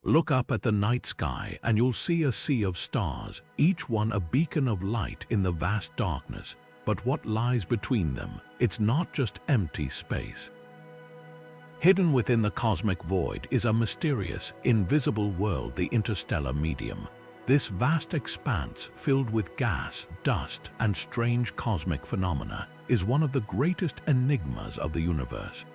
Look up at the night sky and you'll see a sea of stars, each one a beacon of light in the vast darkness. But what lies between them? It's not just empty space. Hidden within the cosmic void is a mysterious, invisible world, the interstellar medium. This vast expanse, filled with gas, dust, and strange cosmic phenomena, is one of the greatest enigmas of the universe.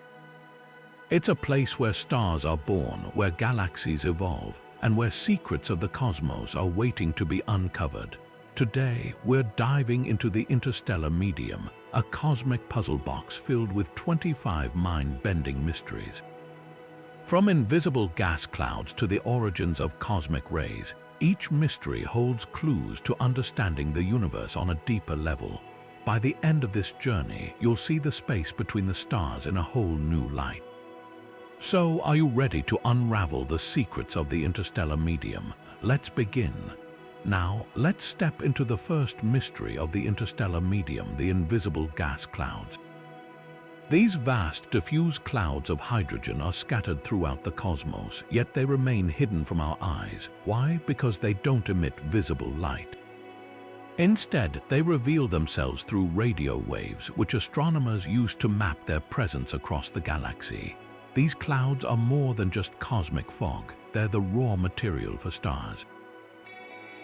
It's a place where stars are born, where galaxies evolve, and where secrets of the cosmos are waiting to be uncovered. Today, we're diving into the interstellar medium, a cosmic puzzle box filled with 25 mind-bending mysteries. From invisible gas clouds to the origins of cosmic rays, each mystery holds clues to understanding the universe on a deeper level. By the end of this journey, you'll see the space between the stars in a whole new light. So, are you ready to unravel the secrets of the interstellar medium? Let's begin. Now, let's step into the first mystery of the interstellar medium, the invisible gas clouds. These vast, diffuse clouds of hydrogen are scattered throughout the cosmos, yet they remain hidden from our eyes. Why? Because they don't emit visible light. Instead, they reveal themselves through radio waves, which astronomers use to map their presence across the galaxy. These clouds are more than just cosmic fog, they're the raw material for stars.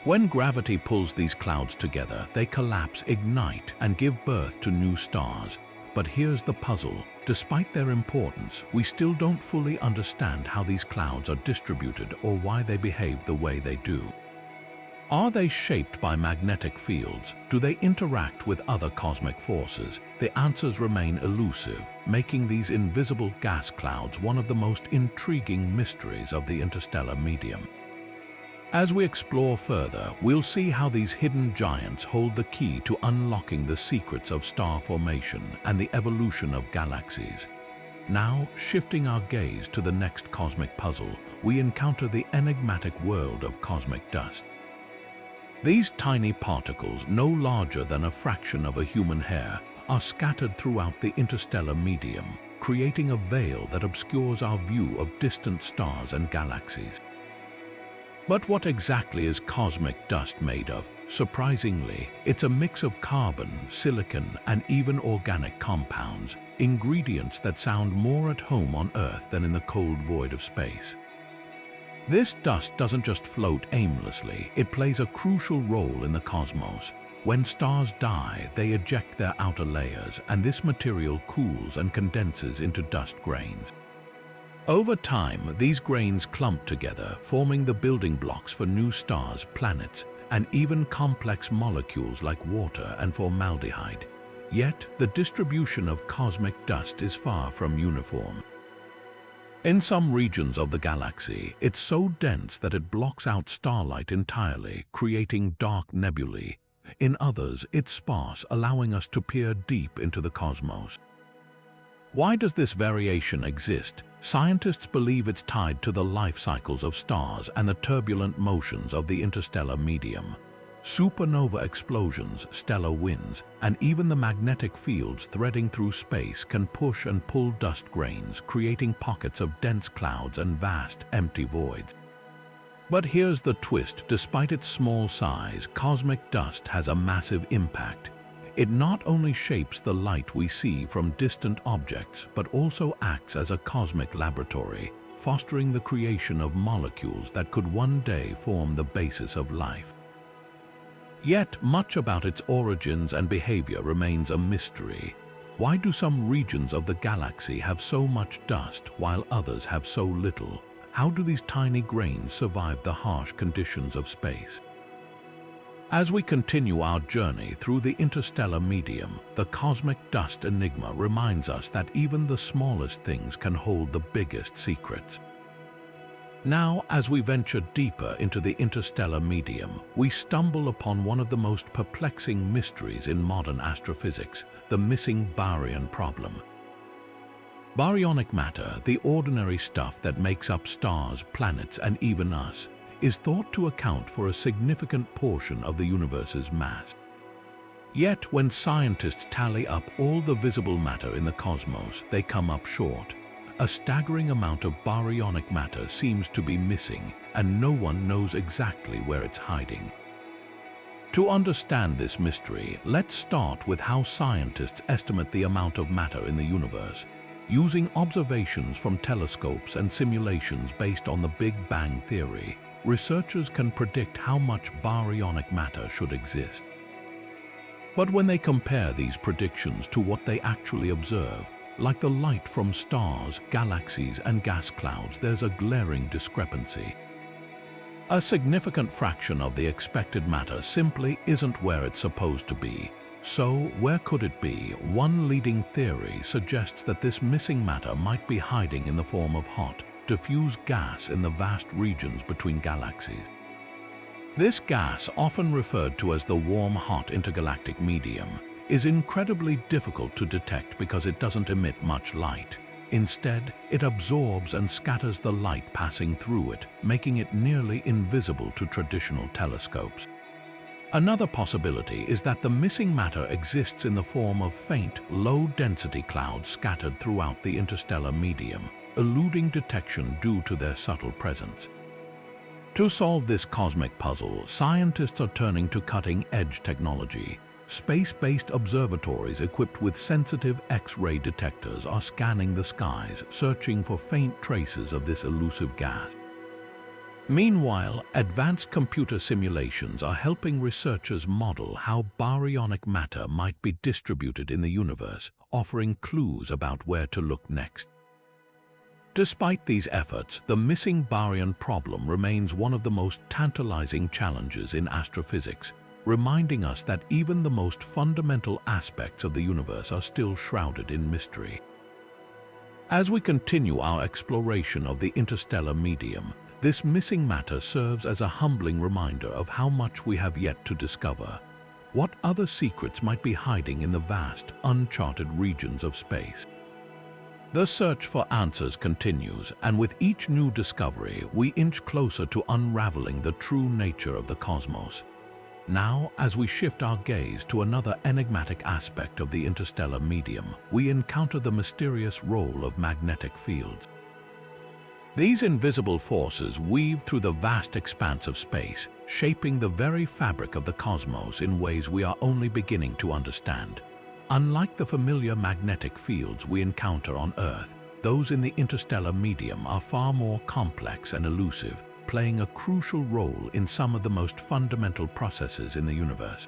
When gravity pulls these clouds together, they collapse, ignite, and give birth to new stars. But here's the puzzle. Despite their importance, we still don't fully understand how these clouds are distributed or why they behave the way they do. Are they shaped by magnetic fields? Do they interact with other cosmic forces? The answers remain elusive, making these invisible gas clouds one of the most intriguing mysteries of the interstellar medium. As we explore further, we'll see how these hidden giants hold the key to unlocking the secrets of star formation and the evolution of galaxies. Now, shifting our gaze to the next cosmic puzzle, we encounter the enigmatic world of cosmic dust. These tiny particles, no larger than a fraction of a human hair, are scattered throughout the interstellar medium, creating a veil that obscures our view of distant stars and galaxies. But what exactly is cosmic dust made of? Surprisingly, it's a mix of carbon, silicon, and even organic compounds, ingredients that sound more at home on Earth than in the cold void of space. This dust doesn't just float aimlessly, it plays a crucial role in the cosmos. When stars die, they eject their outer layers, and this material cools and condenses into dust grains. Over time, these grains clump together, forming the building blocks for new stars, planets, and even complex molecules like water and formaldehyde. Yet, the distribution of cosmic dust is far from uniform. In some regions of the galaxy, it's so dense that it blocks out starlight entirely, creating dark nebulae. In others, it's sparse, allowing us to peer deep into the cosmos. Why does this variation exist? Scientists believe it's tied to the life cycles of stars and the turbulent motions of the interstellar medium. Supernova explosions, stellar winds, and even the magnetic fields threading through space can push and pull dust grains, creating pockets of dense clouds and vast, empty voids. But here's the twist. Despite its small size, cosmic dust has a massive impact. It not only shapes the light we see from distant objects, but also acts as a cosmic laboratory, fostering the creation of molecules that could one day form the basis of life. Yet, much about its origins and behavior remains a mystery. Why do some regions of the galaxy have so much dust while others have so little? How do these tiny grains survive the harsh conditions of space? As we continue our journey through the interstellar medium, the cosmic dust enigma reminds us that even the smallest things can hold the biggest secrets. Now, as we venture deeper into the interstellar medium, we stumble upon one of the most perplexing mysteries in modern astrophysics, the Missing Baryon Problem. Baryonic matter, the ordinary stuff that makes up stars, planets, and even us, is thought to account for a significant portion of the universe's mass. Yet, when scientists tally up all the visible matter in the cosmos, they come up short. a staggering amount of baryonic matter seems to be missing, and no one knows exactly where it's hiding. To understand this mystery, let's start with how scientists estimate the amount of matter in the universe. Using observations from telescopes and simulations based on the Big Bang theory, researchers can predict how much baryonic matter should exist. But when they compare these predictions to what they actually observe, like the light from stars, galaxies, and gas clouds, there's a glaring discrepancy. A significant fraction of the expected matter simply isn't where it's supposed to be. So, where could it be? One leading theory suggests that this missing matter might be hiding in the form of hot, diffuse gas in the vast regions between galaxies. This gas, often referred to as the warm-hot intergalactic medium, is incredibly difficult to detect because it doesn't emit much light. Instead, it absorbs and scatters the light passing through it, making it nearly invisible to traditional telescopes. Another possibility is that the missing matter exists in the form of faint, low-density clouds scattered throughout the interstellar medium, eluding detection due to their subtle presence. To solve this cosmic puzzle, scientists are turning to cutting-edge technology. Space-based observatories equipped with sensitive X-ray detectors are scanning the skies, searching for faint traces of this elusive gas. Meanwhile, advanced computer simulations are helping researchers model how baryonic matter might be distributed in the universe, offering clues about where to look next. Despite these efforts, the Missing Baryon Problem remains one of the most tantalizing challenges in astrophysics, reminding us that even the most fundamental aspects of the universe are still shrouded in mystery. As we continue our exploration of the interstellar medium, this missing matter serves as a humbling reminder of how much we have yet to discover. What other secrets might be hiding in the vast, uncharted regions of space? The search for answers continues, and with each new discovery, we inch closer to unraveling the true nature of the cosmos. Now, as we shift our gaze to another enigmatic aspect of the interstellar medium, we encounter the mysterious role of magnetic fields. These invisible forces weave through the vast expanse of space, shaping the very fabric of the cosmos in ways we are only beginning to understand. Unlike the familiar magnetic fields we encounter on Earth, those in the interstellar medium are far more complex and elusive, playing a crucial role in some of the most fundamental processes in the universe.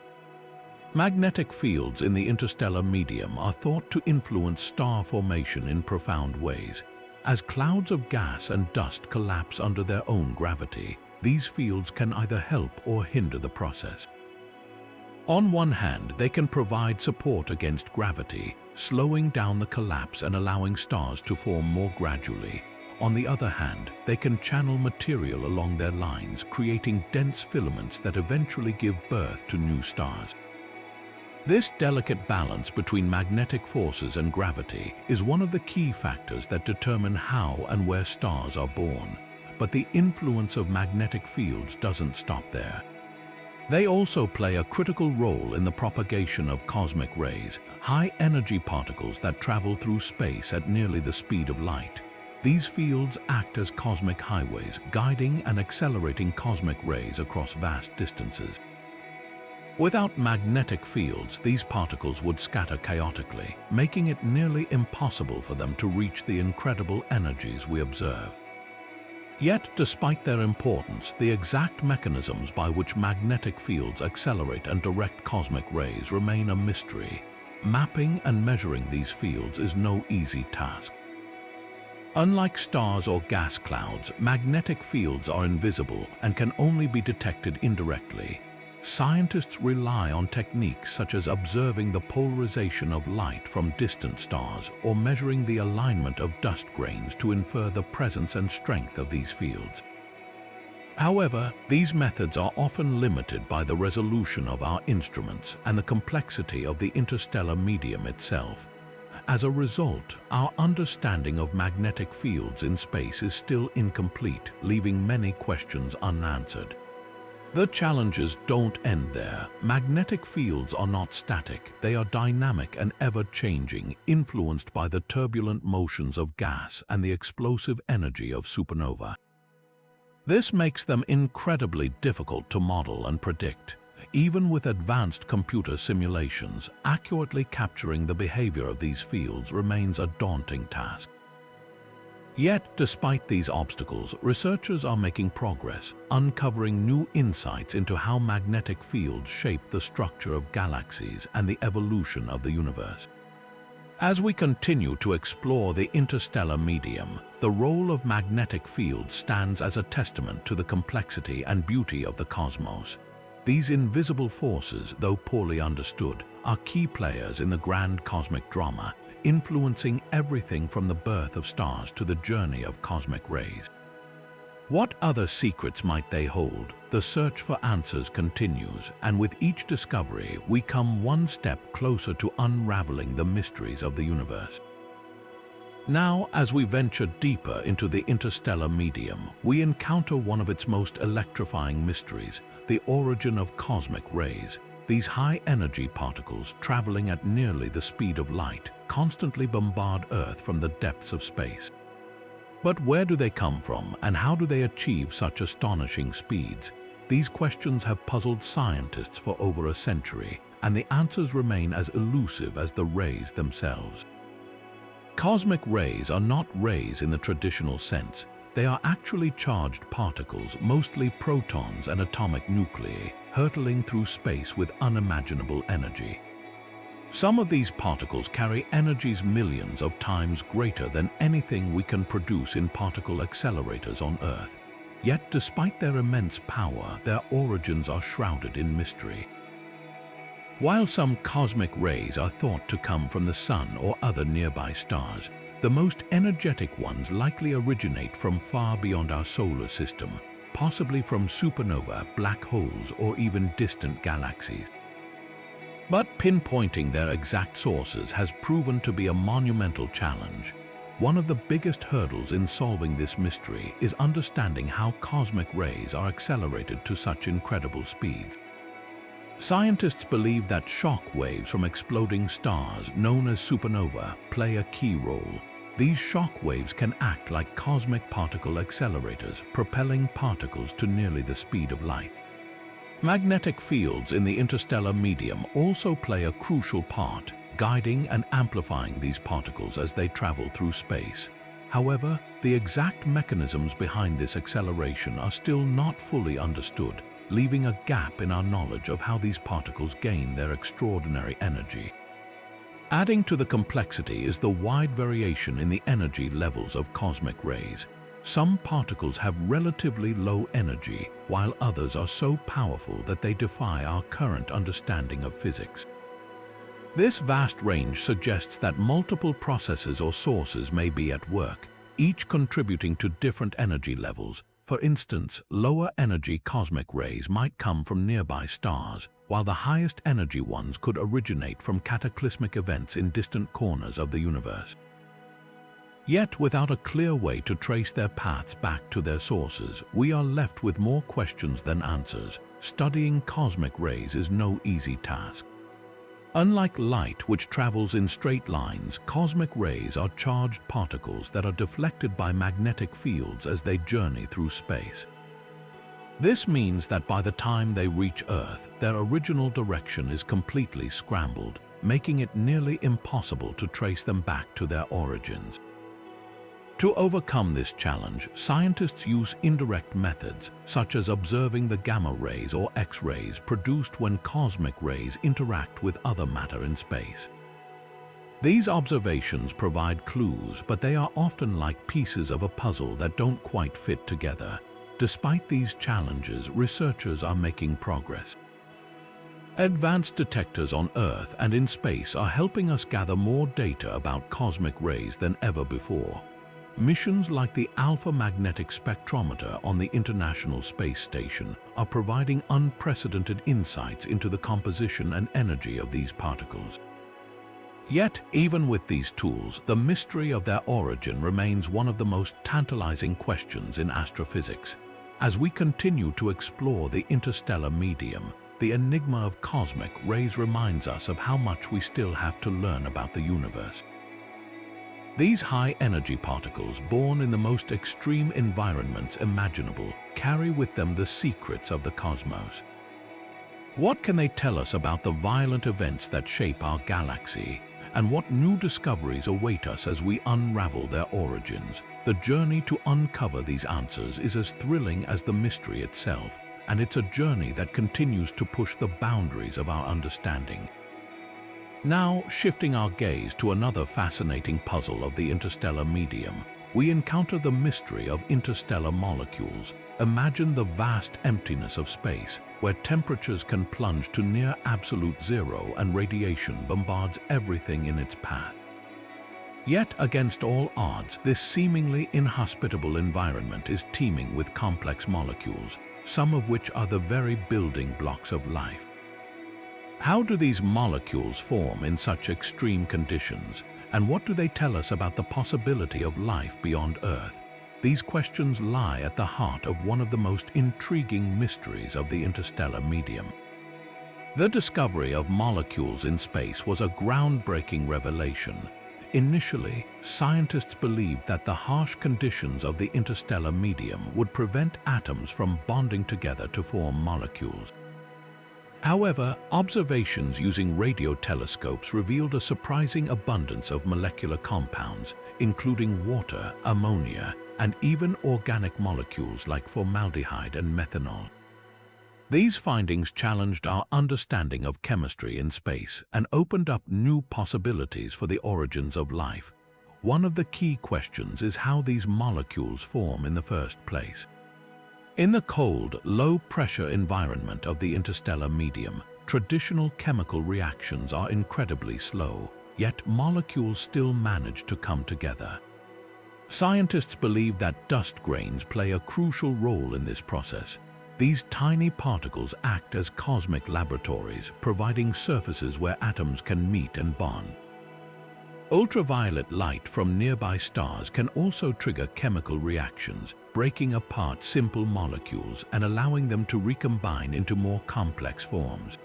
Magnetic fields in the interstellar medium are thought to influence star formation in profound ways. As clouds of gas and dust collapse under their own gravity, these fields can either help or hinder the process. On one hand, they can provide support against gravity, slowing down the collapse and allowing stars to form more gradually. On the other hand, they can channel material along their lines, creating dense filaments that eventually give birth to new stars. This delicate balance between magnetic forces and gravity is one of the key factors that determine how and where stars are born. But the influence of magnetic fields doesn't stop there. They also play a critical role in the propagation of cosmic rays, high-energy particles that travel through space at nearly the speed of light. These fields act as cosmic highways, guiding and accelerating cosmic rays across vast distances. Without magnetic fields, these particles would scatter chaotically, making it nearly impossible for them to reach the incredible energies we observe. Yet, despite their importance, the exact mechanisms by which magnetic fields accelerate and direct cosmic rays remain a mystery. Mapping and measuring these fields is no easy task. Unlike stars or gas clouds, magnetic fields are invisible and can only be detected indirectly. Scientists rely on techniques such as observing the polarization of light from distant stars or measuring the alignment of dust grains to infer the presence and strength of these fields. However, these methods are often limited by the resolution of our instruments and the complexity of the interstellar medium itself. As a result, our understanding of magnetic fields in space is still incomplete, leaving many questions unanswered. The challenges don't end there. Magnetic fields are not static. They are dynamic and ever-changing, influenced by the turbulent motions of gas and the explosive energy of supernova. This makes them incredibly difficult to model and predict. Even with advanced computer simulations, accurately capturing the behavior of these fields remains a daunting task. Yet, despite these obstacles, researchers are making progress, uncovering new insights into how magnetic fields shape the structure of galaxies and the evolution of the universe. As we continue to explore the interstellar medium, the role of magnetic fields stands as a testament to the complexity and beauty of the cosmos. These invisible forces, though poorly understood, are key players in the grand cosmic drama, influencing everything from the birth of stars to the journey of cosmic rays. What other secrets might they hold? The search for answers continues, and with each discovery, we come one step closer to unraveling the mysteries of the universe. Now, as we venture deeper into the interstellar medium, we encounter one of its most electrifying mysteries, the origin of cosmic rays. These high-energy particles, traveling at nearly the speed of light, constantly bombard Earth from the depths of space. But where do they come from, and how do they achieve such astonishing speeds? These questions have puzzled scientists for over a century, and the answers remain as elusive as the rays themselves. Cosmic rays are not rays in the traditional sense. They are actually charged particles, mostly protons and atomic nuclei, hurtling through space with unimaginable energy. Some of these particles carry energies millions of times greater than anything we can produce in particle accelerators on Earth. Yet, despite their immense power, their origins are shrouded in mystery. While some cosmic rays are thought to come from the Sun or other nearby stars, the most energetic ones likely originate from far beyond our solar system, possibly from supernova, black holes, or even distant galaxies. But pinpointing their exact sources has proven to be a monumental challenge. One of the biggest hurdles in solving this mystery is understanding how cosmic rays are accelerated to such incredible speeds. Scientists believe that shock waves from exploding stars, known as supernova, play a key role. These shock waves can act like cosmic particle accelerators, propelling particles to nearly the speed of light. Magnetic fields in the interstellar medium also play a crucial part, guiding and amplifying these particles as they travel through space. However, the exact mechanisms behind this acceleration are still not fully understood, leaving a gap in our knowledge of how these particles gain their extraordinary energy. Adding to the complexity is the wide variation in the energy levels of cosmic rays. Some particles have relatively low energy, while others are so powerful that they defy our current understanding of physics. This vast range suggests that multiple processes or sources may be at work, each contributing to different energy levels. For instance, lower energy cosmic rays might come from nearby stars, while the highest energy ones could originate from cataclysmic events in distant corners of the universe. Yet, without a clear way to trace their paths back to their sources, we are left with more questions than answers. Studying cosmic rays is no easy task. Unlike light, which travels in straight lines, cosmic rays are charged particles that are deflected by magnetic fields as they journey through space. This means that by the time they reach Earth, their original direction is completely scrambled, making it nearly impossible to trace them back to their origins. To overcome this challenge, scientists use indirect methods, such as observing the gamma rays or X-rays produced when cosmic rays interact with other matter in space. These observations provide clues, but they are often like pieces of a puzzle that don't quite fit together. Despite these challenges, researchers are making progress. Advanced detectors on Earth and in space are helping us gather more data about cosmic rays than ever before. Missions like the Alpha Magnetic Spectrometer on the International Space Station are providing unprecedented insights into the composition and energy of these particles. Yet, even with these tools, the mystery of their origin remains one of the most tantalizing questions in astrophysics. As we continue to explore the interstellar medium, the enigma of cosmic rays reminds us of how much we still have to learn about the universe. These high-energy particles, born in the most extreme environments imaginable, carry with them the secrets of the cosmos. What can they tell us about the violent events that shape our galaxy, and what new discoveries await us as we unravel their origins? The journey to uncover these answers is as thrilling as the mystery itself, and it's a journey that continues to push the boundaries of our understanding. Now, shifting our gaze to another fascinating puzzle of the interstellar medium, we encounter the mystery of interstellar molecules. Imagine the vast emptiness of space, where temperatures can plunge to near absolute zero and radiation bombards everything in its path. Yet, against all odds, this seemingly inhospitable environment is teeming with complex molecules, some of which are the very building blocks of life. How do these molecules form in such extreme conditions, and what do they tell us about the possibility of life beyond Earth? These questions lie at the heart of one of the most intriguing mysteries of the interstellar medium. The discovery of molecules in space was a groundbreaking revelation. Initially, scientists believed that the harsh conditions of the interstellar medium would prevent atoms from bonding together to form molecules. However, observations using radio telescopes revealed a surprising abundance of molecular compounds, including water, ammonia, and even organic molecules like formaldehyde and methanol. These findings challenged our understanding of chemistry in space and opened up new possibilities for the origins of life. One of the key questions is how these molecules form in the first place. In the cold, low-pressure environment of the interstellar medium, traditional chemical reactions are incredibly slow, yet molecules still manage to come together. Scientists believe that dust grains play a crucial role in this process. These tiny particles act as cosmic laboratories, providing surfaces where atoms can meet and bond. Ultraviolet light from nearby stars can also trigger chemical reactions, breaking apart simple molecules and allowing them to recombine into more complex forms.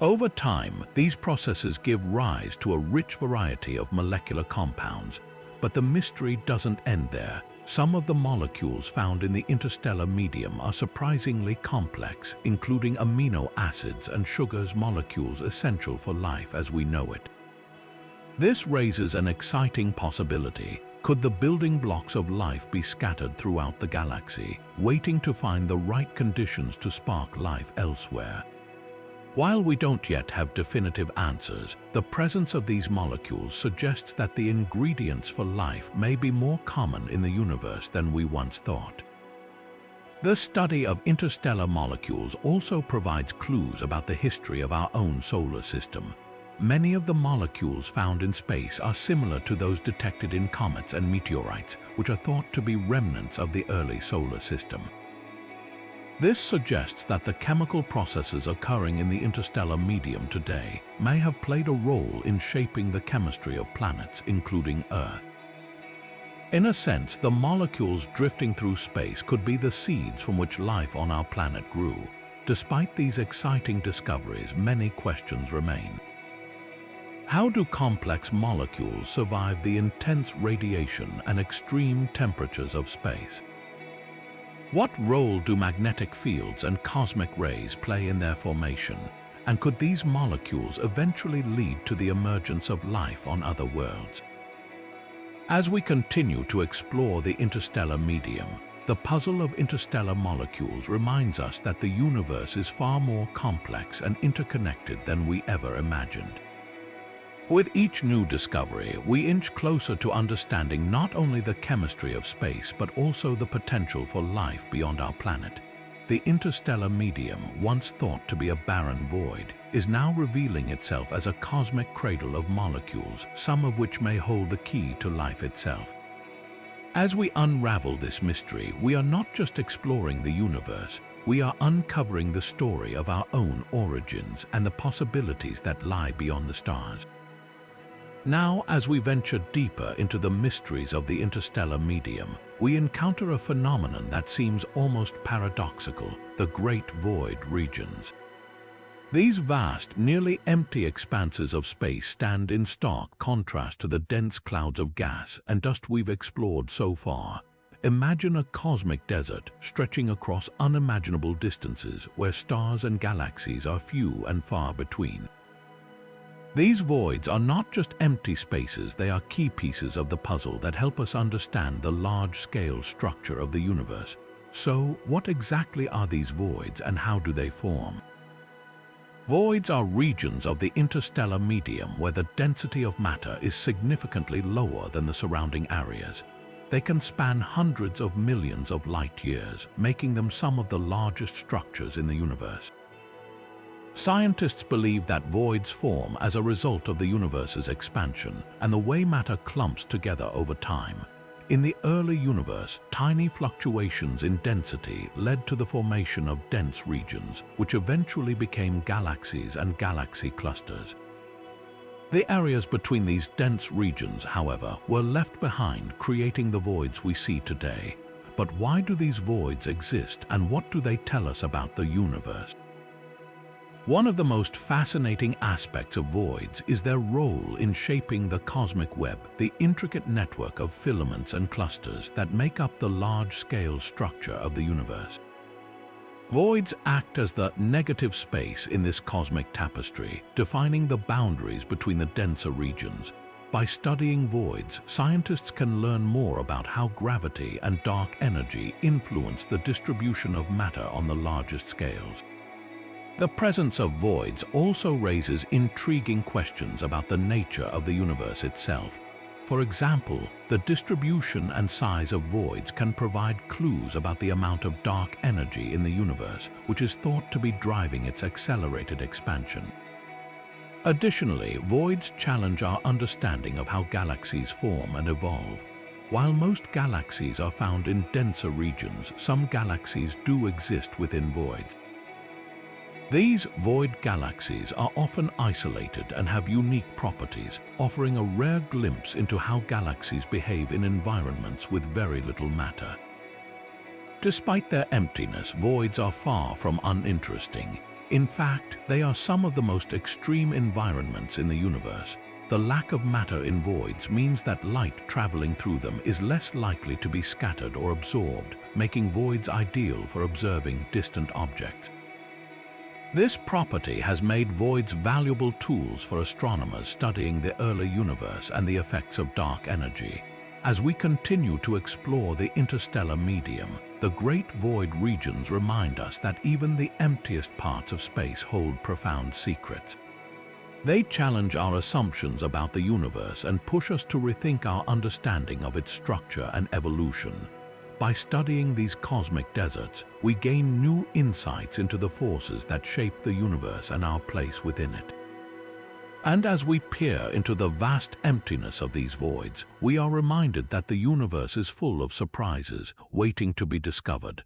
Over time, these processes give rise to a rich variety of molecular compounds, but the mystery doesn't end there. Some of the molecules found in the interstellar medium are surprisingly complex, including amino acids and sugars, molecules essential for life as we know it. This raises an exciting possibility. Could the building blocks of life be scattered throughout the galaxy, waiting to find the right conditions to spark life elsewhere? While we don't yet have definitive answers, the presence of these molecules suggests that the ingredients for life may be more common in the universe than we once thought. The study of interstellar molecules also provides clues about the history of our own solar system. Many of the molecules found in space are similar to those detected in comets and meteorites, which are thought to be remnants of the early solar system. This suggests that the chemical processes occurring in the interstellar medium today may have played a role in shaping the chemistry of planets, including Earth. In a sense, the molecules drifting through space could be the seeds from which life on our planet grew. Despite these exciting discoveries, many questions remain. How do complex molecules survive the intense radiation and extreme temperatures of space? What role do magnetic fields and cosmic rays play in their formation? And could these molecules eventually lead to the emergence of life on other worlds? As we continue to explore the interstellar medium, the puzzle of interstellar molecules reminds us that the universe is far more complex and interconnected than we ever imagined. With each new discovery, we inch closer to understanding not only the chemistry of space but also the potential for life beyond our planet. The interstellar medium, once thought to be a barren void, is now revealing itself as a cosmic cradle of molecules, some of which may hold the key to life itself. As we unravel this mystery, we are not just exploring the universe, we are uncovering the story of our own origins and the possibilities that lie beyond the stars. Now, as we venture deeper into the mysteries of the interstellar medium, we encounter a phenomenon that seems almost paradoxical: the Great Void regions. These vast, nearly empty expanses of space stand in stark contrast to the dense clouds of gas and dust we've explored so far. Imagine a cosmic desert stretching across unimaginable distances where stars and galaxies are few and far between. These voids are not just empty spaces, they are key pieces of the puzzle that help us understand the large-scale structure of the universe. So, what exactly are these voids and how do they form? Voids are regions of the interstellar medium where the density of matter is significantly lower than the surrounding areas. They can span hundreds of millions of light years, making them some of the largest structures in the universe. Scientists believe that voids form as a result of the universe's expansion and the way matter clumps together over time. In the early universe, tiny fluctuations in density led to the formation of dense regions, which eventually became galaxies and galaxy clusters. The areas between these dense regions, however, were left behind, creating the voids we see today. But why do these voids exist, and what do they tell us about the universe? One of the most fascinating aspects of voids is their role in shaping the cosmic web, the intricate network of filaments and clusters that make up the large-scale structure of the universe. Voids act as the negative space in this cosmic tapestry, defining the boundaries between the denser regions. By studying voids, scientists can learn more about how gravity and dark energy influence the distribution of matter on the largest scales. The presence of voids also raises intriguing questions about the nature of the universe itself. For example, the distribution and size of voids can provide clues about the amount of dark energy in the universe, which is thought to be driving its accelerated expansion. Additionally, voids challenge our understanding of how galaxies form and evolve. While most galaxies are found in denser regions, some galaxies do exist within voids. These void galaxies are often isolated and have unique properties, offering a rare glimpse into how galaxies behave in environments with very little matter. Despite their emptiness, voids are far from uninteresting. In fact, they are some of the most extreme environments in the universe. The lack of matter in voids means that light traveling through them is less likely to be scattered or absorbed, making voids ideal for observing distant objects. This property has made voids valuable tools for astronomers studying the early universe and the effects of dark energy. As we continue to explore the interstellar medium, the great void regions remind us that even the emptiest parts of space hold profound secrets. They challenge our assumptions about the universe and push us to rethink our understanding of its structure and evolution. By studying these cosmic deserts, we gain new insights into the forces that shape the universe and our place within it. And as we peer into the vast emptiness of these voids, we are reminded that the universe is full of surprises waiting to be discovered.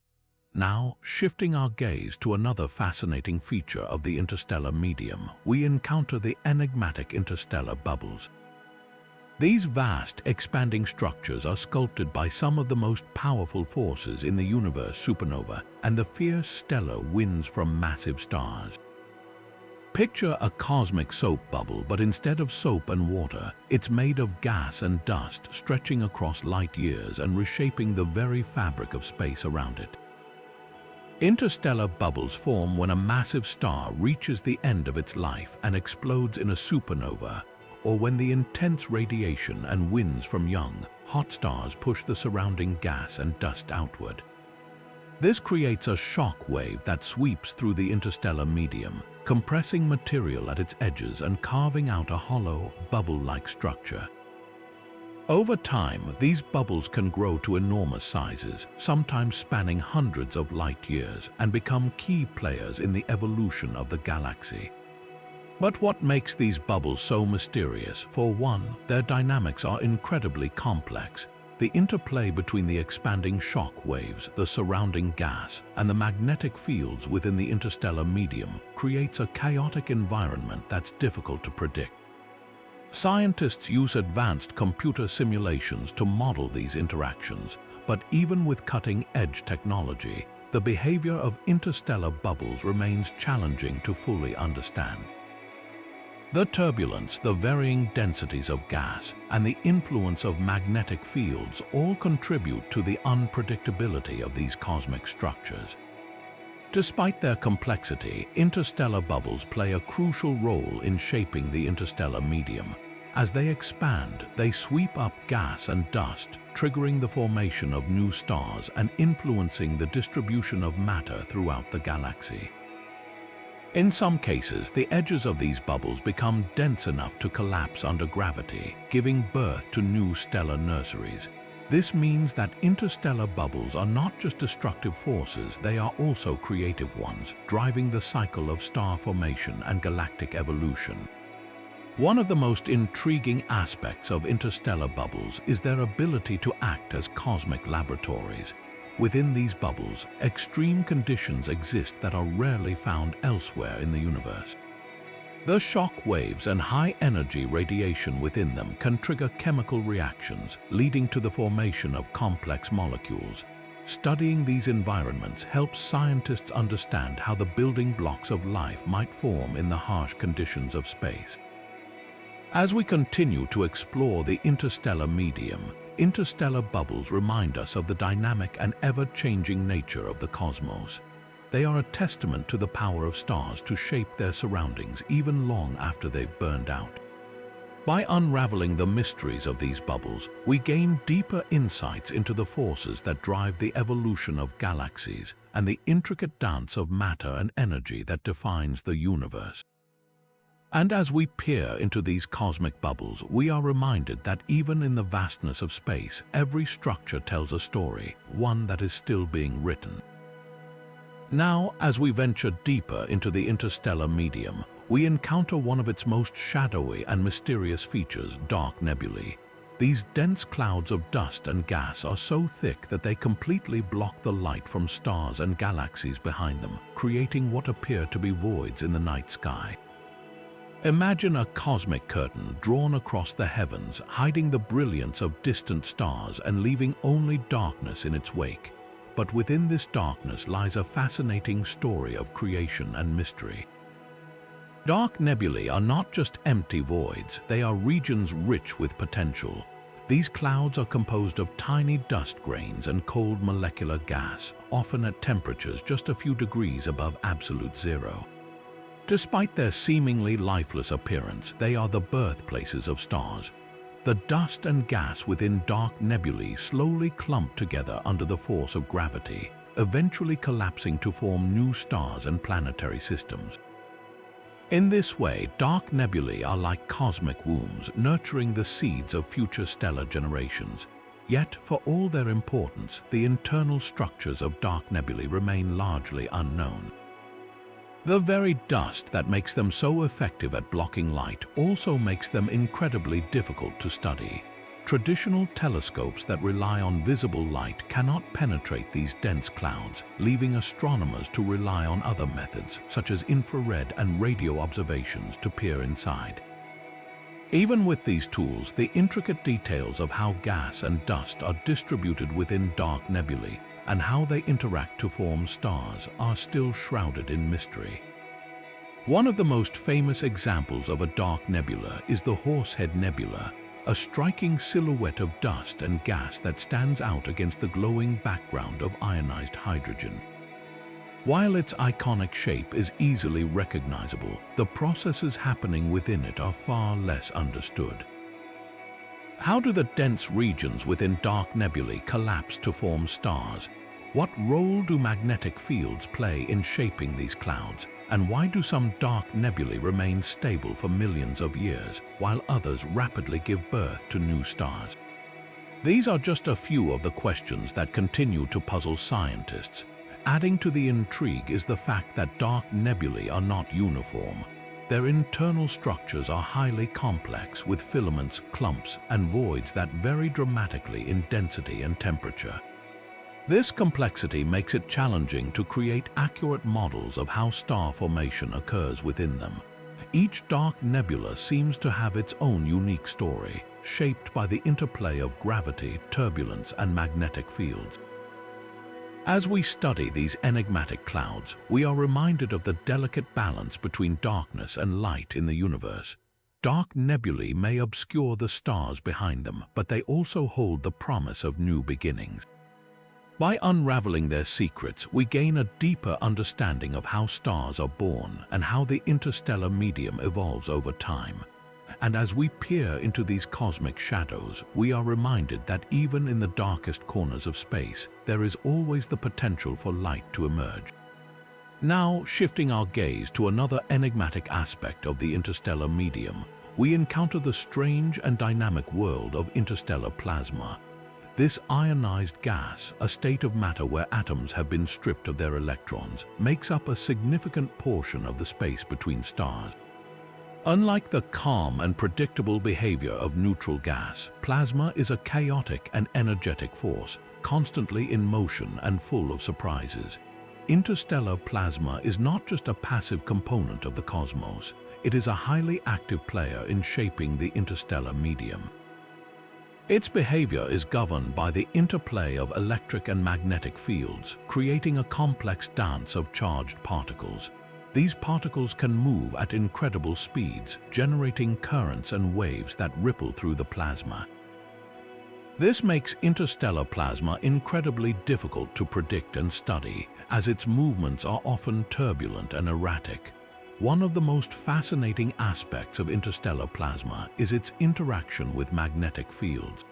Now, shifting our gaze to another fascinating feature of the interstellar medium, we encounter the enigmatic interstellar bubbles. These vast, expanding structures are sculpted by some of the most powerful forces in the universe: supernova and the fierce stellar winds from massive stars. Picture a cosmic soap bubble, but instead of soap and water, it's made of gas and dust, stretching across light years and reshaping the very fabric of space around it. Interstellar bubbles form when a massive star reaches the end of its life and explodes in a supernova, or when the intense radiation and winds from young, hot stars push the surrounding gas and dust outward. This creates a shock wave that sweeps through the interstellar medium, compressing material at its edges and carving out a hollow, bubble-like structure. Over time, these bubbles can grow to enormous sizes, sometimes spanning hundreds of light years, and become key players in the evolution of the galaxy. But what makes these bubbles so mysterious? For one, their dynamics are incredibly complex. The interplay between the expanding shock waves, the surrounding gas, and the magnetic fields within the interstellar medium creates a chaotic environment that's difficult to predict. Scientists use advanced computer simulations to model these interactions, But even with cutting-edge technology, the behavior of interstellar bubbles remains challenging to fully understand. The turbulence, the varying densities of gas, and the influence of magnetic fields all contribute to the unpredictability of these cosmic structures. Despite their complexity, interstellar bubbles play a crucial role in shaping the interstellar medium. As they expand, they sweep up gas and dust, triggering the formation of new stars and influencing the distribution of matter throughout the galaxy. In some cases, the edges of these bubbles become dense enough to collapse under gravity, giving birth to new stellar nurseries. This means that interstellar bubbles are not just destructive forces, they are also creative ones, driving the cycle of star formation and galactic evolution. One of the most intriguing aspects of interstellar bubbles is their ability to act as cosmic laboratories. Within these bubbles, extreme conditions exist that are rarely found elsewhere in the universe. The shock waves and high-energy radiation within them can trigger chemical reactions, leading to the formation of complex molecules. Studying these environments helps scientists understand how the building blocks of life might form in the harsh conditions of space. As we continue to explore the interstellar medium, interstellar bubbles remind us of the dynamic and ever-changing nature of the cosmos. They are a testament to the power of stars to shape their surroundings even long after they've burned out. By unraveling the mysteries of these bubbles, we gain deeper insights into the forces that drive the evolution of galaxies and the intricate dance of matter and energy that defines the universe. And as we peer into these cosmic bubbles, we are reminded that even in the vastness of space, every structure tells a story, one that is still being written. Now, as we venture deeper into the interstellar medium, we encounter one of its most shadowy and mysterious features, dark nebulae. These dense clouds of dust and gas are so thick that they completely block the light from stars and galaxies behind them, creating what appear to be voids in the night sky. Imagine a cosmic curtain drawn across the heavens, hiding the brilliance of distant stars and leaving only darkness in its wake. But within this darkness lies a fascinating story of creation and mystery. Dark nebulae are not just empty voids, they are regions rich with potential. These clouds are composed of tiny dust grains and cold molecular gas, often at temperatures just a few degrees above absolute zero. Despite their seemingly lifeless appearance, they are the birthplaces of stars. The dust and gas within dark nebulae slowly clump together under the force of gravity, eventually collapsing to form new stars and planetary systems. In this way, dark nebulae are like cosmic wombs, nurturing the seeds of future stellar generations. Yet, for all their importance, the internal structures of dark nebulae remain largely unknown. The very dust that makes them so effective at blocking light also makes them incredibly difficult to study. Traditional telescopes that rely on visible light cannot penetrate these dense clouds, leaving astronomers to rely on other methods, such as infrared and radio observations, to peer inside. Even with these tools, the intricate details of how gas and dust are distributed within dark nebulae and how they interact to form stars are still shrouded in mystery. One of the most famous examples of a dark nebula is the Horsehead Nebula, a striking silhouette of dust and gas that stands out against the glowing background of ionized hydrogen. While its iconic shape is easily recognizable, the processes happening within it are far less understood. How do the dense regions within dark nebulae collapse to form stars? What role do magnetic fields play in shaping these clouds? And why do some dark nebulae remain stable for millions of years, while others rapidly give birth to new stars? These are just a few of the questions that continue to puzzle scientists. Adding to the intrigue is the fact that dark nebulae are not uniform. Their internal structures are highly complex, with filaments, clumps, and voids that vary dramatically in density and temperature. This complexity makes it challenging to create accurate models of how star formation occurs within them. Each dark nebula seems to have its own unique story, shaped by the interplay of gravity, turbulence, and magnetic fields. As we study these enigmatic clouds, we are reminded of the delicate balance between darkness and light in the universe. Dark nebulae may obscure the stars behind them, but they also hold the promise of new beginnings. By unraveling their secrets, we gain a deeper understanding of how stars are born and how the interstellar medium evolves over time. And as we peer into these cosmic shadows, we are reminded that even in the darkest corners of space, there is always the potential for light to emerge. Now, shifting our gaze to another enigmatic aspect of the interstellar medium, we encounter the strange and dynamic world of interstellar plasma. This ionized gas, a state of matter where atoms have been stripped of their electrons, makes up a significant portion of the space between stars. Unlike the calm and predictable behavior of neutral gas, plasma is a chaotic and energetic force, constantly in motion and full of surprises. Interstellar plasma is not just a passive component of the cosmos, it is a highly active player in shaping the interstellar medium. Its behavior is governed by the interplay of electric and magnetic fields, creating a complex dance of charged particles. These particles can move at incredible speeds, generating currents and waves that ripple through the plasma. This makes interstellar plasma incredibly difficult to predict and study, as its movements are often turbulent and erratic. One of the most fascinating aspects of interstellar plasma is its interaction with magnetic fields.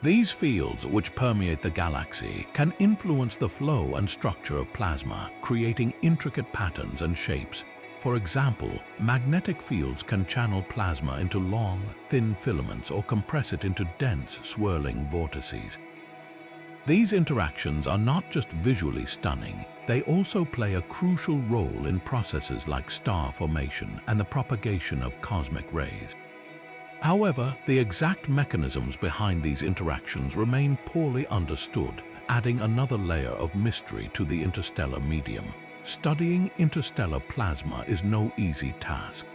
These fields, which permeate the galaxy, can influence the flow and structure of plasma, creating intricate patterns and shapes. For example, magnetic fields can channel plasma into long, thin filaments or compress it into dense, swirling vortices. These interactions are not just visually stunning, they also play a crucial role in processes like star formation and the propagation of cosmic rays. However, the exact mechanisms behind these interactions remain poorly understood, adding another layer of mystery to the interstellar medium. Studying interstellar plasma is no easy task.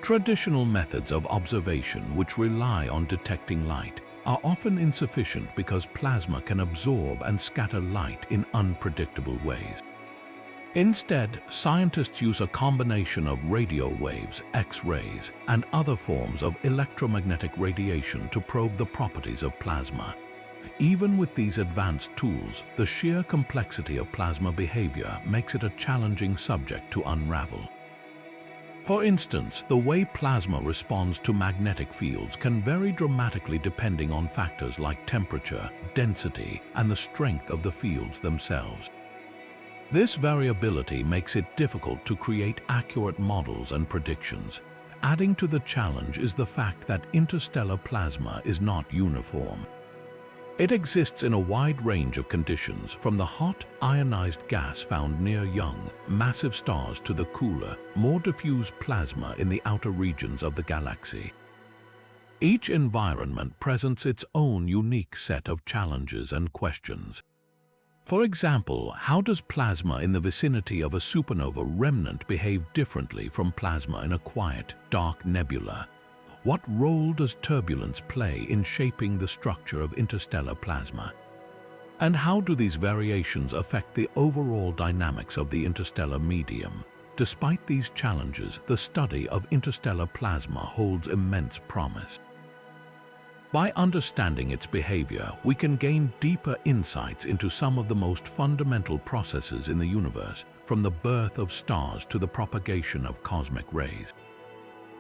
Traditional methods of observation, which rely on detecting light, are often insufficient because plasma can absorb and scatter light in unpredictable ways. Instead, scientists use a combination of radio waves, X-rays, and other forms of electromagnetic radiation to probe the properties of plasma. Even with these advanced tools, the sheer complexity of plasma behavior makes it a challenging subject to unravel. For instance, the way plasma responds to magnetic fields can vary dramatically depending on factors like temperature, density, and the strength of the fields themselves. This variability makes it difficult to create accurate models and predictions. Adding to the challenge is the fact that interstellar plasma is not uniform. It exists in a wide range of conditions, from the hot, ionized gas found near young, massive stars to the cooler, more diffuse plasma in the outer regions of the galaxy. Each environment presents its own unique set of challenges and questions. For example, how does plasma in the vicinity of a supernova remnant behave differently from plasma in a quiet, dark nebula? What role does turbulence play in shaping the structure of interstellar plasma? And how do these variations affect the overall dynamics of the interstellar medium? Despite these challenges, the study of interstellar plasma holds immense promise. By understanding its behavior, we can gain deeper insights into some of the most fundamental processes in the universe, from the birth of stars to the propagation of cosmic rays.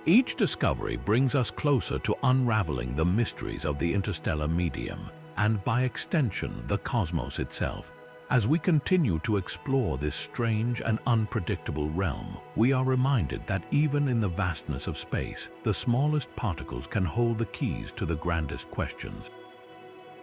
Each discovery brings us closer to unraveling the mysteries of the interstellar medium, and by extension, the cosmos itself. As we continue to explore this strange and unpredictable realm, we are reminded that even in the vastness of space, the smallest particles can hold the keys to the grandest questions.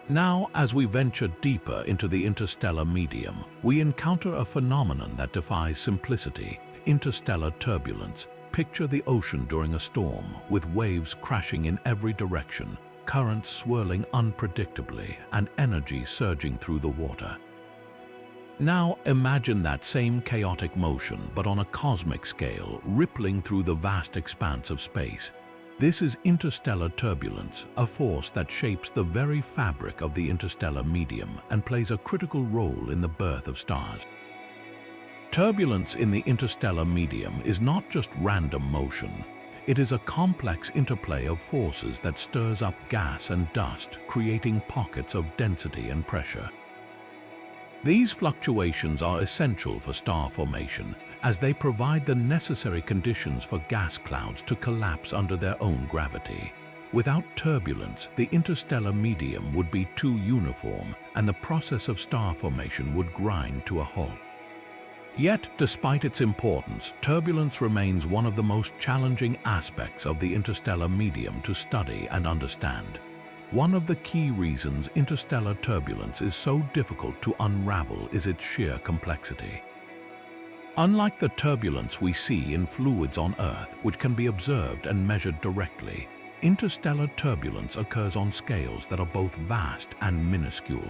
Now, as we venture deeper into the interstellar medium, we encounter a phenomenon that defies simplicity: interstellar turbulence. Picture the ocean during a storm, with waves crashing in every direction, currents swirling unpredictably, and energy surging through the water. Now imagine that same chaotic motion, but on a cosmic scale, rippling through the vast expanse of space. This is interstellar turbulence, a force that shapes the very fabric of the interstellar medium and plays a critical role in the birth of stars. Turbulence in the interstellar medium is not just random motion. It is a complex interplay of forces that stirs up gas and dust, creating pockets of density and pressure. These fluctuations are essential for star formation, as they provide the necessary conditions for gas clouds to collapse under their own gravity. Without turbulence, the interstellar medium would be too uniform, and the process of star formation would grind to a halt. Yet, despite its importance, turbulence remains one of the most challenging aspects of the interstellar medium to study and understand. One of the key reasons interstellar turbulence is so difficult to unravel is its sheer complexity. Unlike the turbulence we see in fluids on Earth, which can be observed and measured directly, interstellar turbulence occurs on scales that are both vast and minuscule.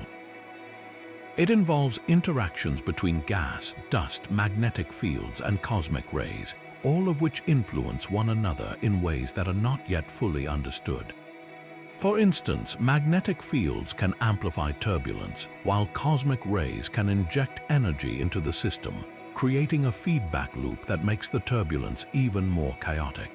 It involves interactions between gas, dust, magnetic fields, and cosmic rays, all of which influence one another in ways that are not yet fully understood. For instance, magnetic fields can amplify turbulence, while cosmic rays can inject energy into the system, creating a feedback loop that makes the turbulence even more chaotic.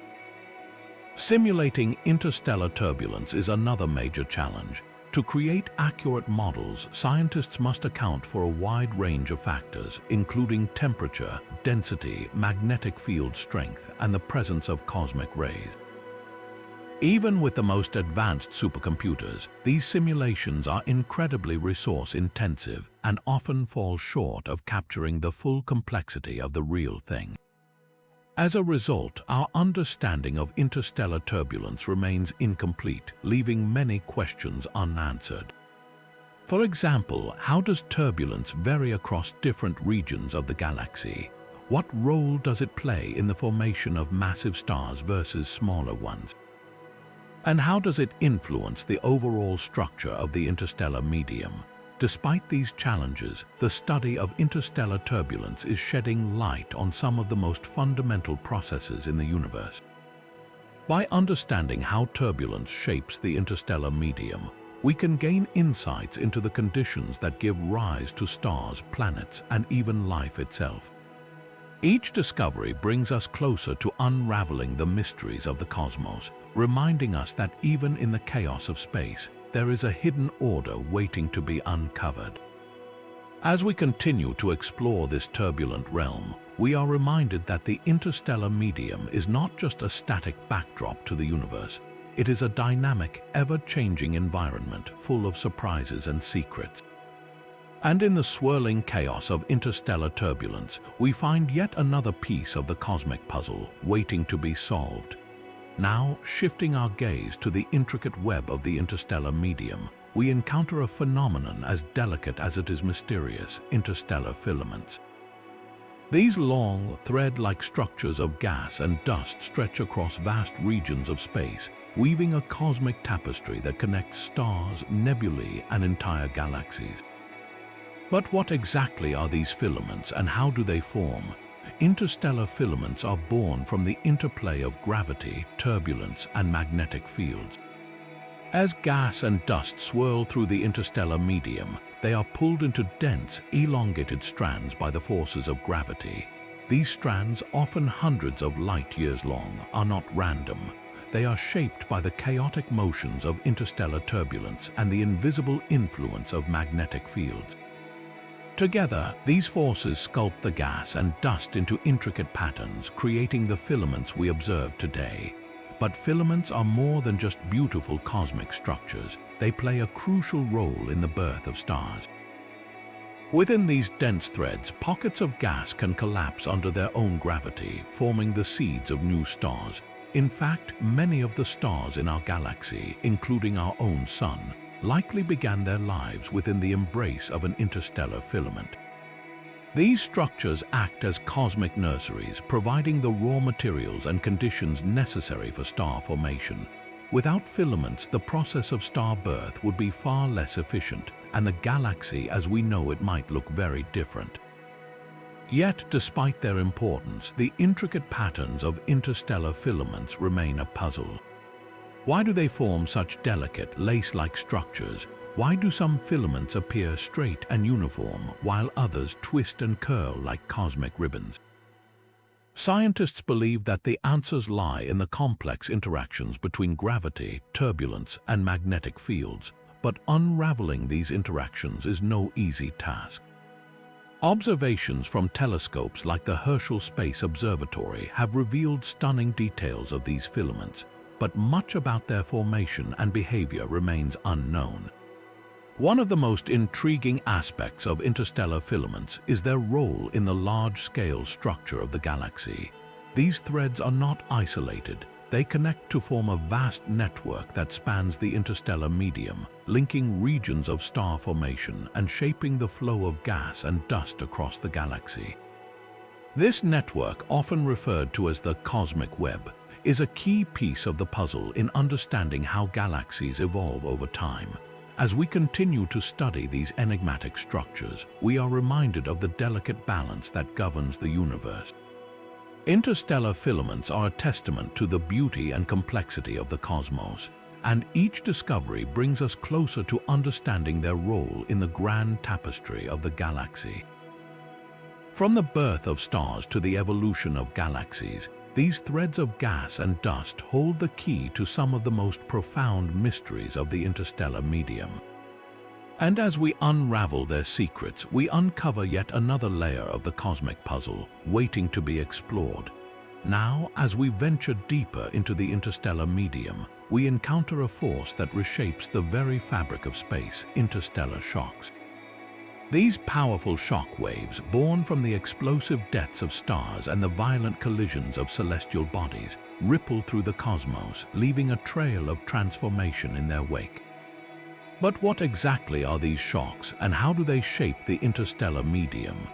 Simulating interstellar turbulence is another major challenge. To create accurate models, scientists must account for a wide range of factors, including temperature, density, magnetic field strength, and the presence of cosmic rays. Even with the most advanced supercomputers, these simulations are incredibly resource-intensive and often fall short of capturing the full complexity of the real thing. As a result, our understanding of interstellar turbulence remains incomplete, leaving many questions unanswered. For example, how does turbulence vary across different regions of the galaxy? What role does it play in the formation of massive stars versus smaller ones? And how does it influence the overall structure of the interstellar medium? Despite these challenges, the study of interstellar turbulence is shedding light on some of the most fundamental processes in the universe. By understanding how turbulence shapes the interstellar medium, we can gain insights into the conditions that give rise to stars, planets, and even life itself. Each discovery brings us closer to unraveling the mysteries of the cosmos, reminding us that even in the chaos of space, there is a hidden order waiting to be uncovered. As we continue to explore this turbulent realm, we are reminded that the interstellar medium is not just a static backdrop to the universe. It is a dynamic, ever-changing environment full of surprises and secrets. And in the swirling chaos of interstellar turbulence, we find yet another piece of the cosmic puzzle waiting to be solved. Now, shifting our gaze to the intricate web of the interstellar medium, we encounter a phenomenon as delicate as it is mysterious: interstellar filaments. These long, thread-like structures of gas and dust stretch across vast regions of space, weaving a cosmic tapestry that connects stars, nebulae, and entire galaxies. But what exactly are these filaments and how do they form? Interstellar filaments are born from the interplay of gravity, turbulence, and magnetic fields. As gas and dust swirl through the interstellar medium, they are pulled into dense, elongated strands by the forces of gravity. These strands, often hundreds of light years long, are not random. They are shaped by the chaotic motions of interstellar turbulence and the invisible influence of magnetic fields. Together, these forces sculpt the gas and dust into intricate patterns, creating the filaments we observe today. But filaments are more than just beautiful cosmic structures. They play a crucial role in the birth of stars. Within these dense threads, pockets of gas can collapse under their own gravity, forming the seeds of new stars. In fact, many of the stars in our galaxy, including our own sun, likely began their lives within the embrace of an interstellar filament. These structures act as cosmic nurseries, providing the raw materials and conditions necessary for star formation. Without filaments, the process of star birth would be far less efficient, and the galaxy as we know it might look very different. Yet, despite their importance, the intricate patterns of interstellar filaments remain a puzzle. Why do they form such delicate, lace-like structures? Why do some filaments appear straight and uniform, while others twist and curl like cosmic ribbons? Scientists believe that the answers lie in the complex interactions between gravity, turbulence, and magnetic fields, but unraveling these interactions is no easy task. Observations from telescopes like the Herschel Space Observatory have revealed stunning details of these filaments, but much about their formation and behavior remains unknown. One of the most intriguing aspects of interstellar filaments is their role in the large-scale structure of the galaxy. These threads are not isolated. They connect to form a vast network that spans the interstellar medium, linking regions of star formation and shaping the flow of gas and dust across the galaxy. This network, often referred to as the cosmic web, is a key piece of the puzzle in understanding how galaxies evolve over time. As we continue to study these enigmatic structures, we are reminded of the delicate balance that governs the universe. Interstellar filaments are a testament to the beauty and complexity of the cosmos, and each discovery brings us closer to understanding their role in the grand tapestry of the galaxy. From the birth of stars to the evolution of galaxies, these threads of gas and dust hold the key to some of the most profound mysteries of the interstellar medium. And as we unravel their secrets, we uncover yet another layer of the cosmic puzzle, waiting to be explored. Now, as we venture deeper into the interstellar medium, we encounter a force that reshapes the very fabric of space: interstellar shocks. These powerful shock waves, born from the explosive deaths of stars and the violent collisions of celestial bodies, ripple through the cosmos, leaving a trail of transformation in their wake. But what exactly are these shocks, and how do they shape the interstellar medium?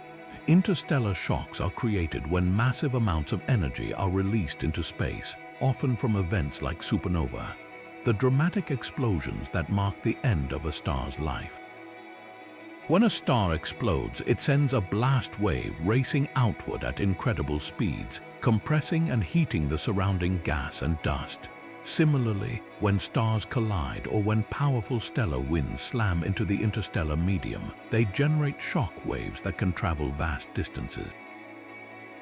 Interstellar shocks are created when massive amounts of energy are released into space, often from events like supernova, the dramatic explosions that mark the end of a star's life. When a star explodes, it sends a blast wave racing outward at incredible speeds, compressing and heating the surrounding gas and dust. Similarly, when stars collide or when powerful stellar winds slam into the interstellar medium, they generate shock waves that can travel vast distances.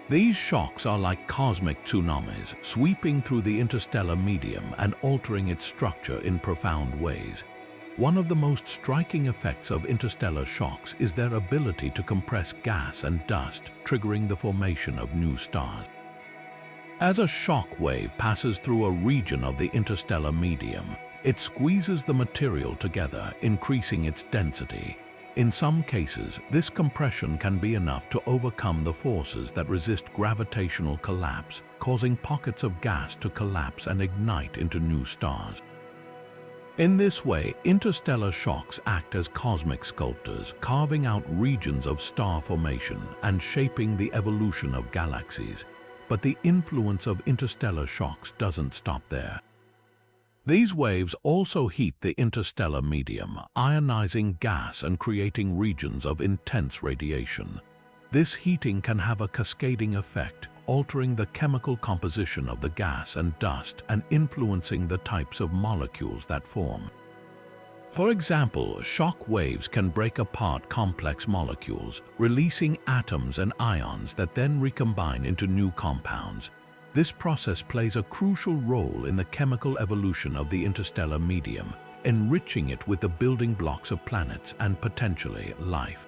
These shocks are like cosmic tsunamis, sweeping through the interstellar medium and altering its structure in profound ways. One of the most striking effects of interstellar shocks is their ability to compress gas and dust, triggering the formation of new stars. As a shock wave passes through a region of the interstellar medium, it squeezes the material together, increasing its density. In some cases, this compression can be enough to overcome the forces that resist gravitational collapse, causing pockets of gas to collapse and ignite into new stars. In this way, interstellar shocks act as cosmic sculptors, carving out regions of star formation and shaping the evolution of galaxies. But the influence of interstellar shocks doesn't stop there. These waves also heat the interstellar medium, ionizing gas and creating regions of intense radiation. This heating can have a cascading effect, altering the chemical composition of the gas and dust and influencing the types of molecules that form. For example, shock waves can break apart complex molecules, releasing atoms and ions that then recombine into new compounds. This process plays a crucial role in the chemical evolution of the interstellar medium, enriching it with the building blocks of planets and potentially life.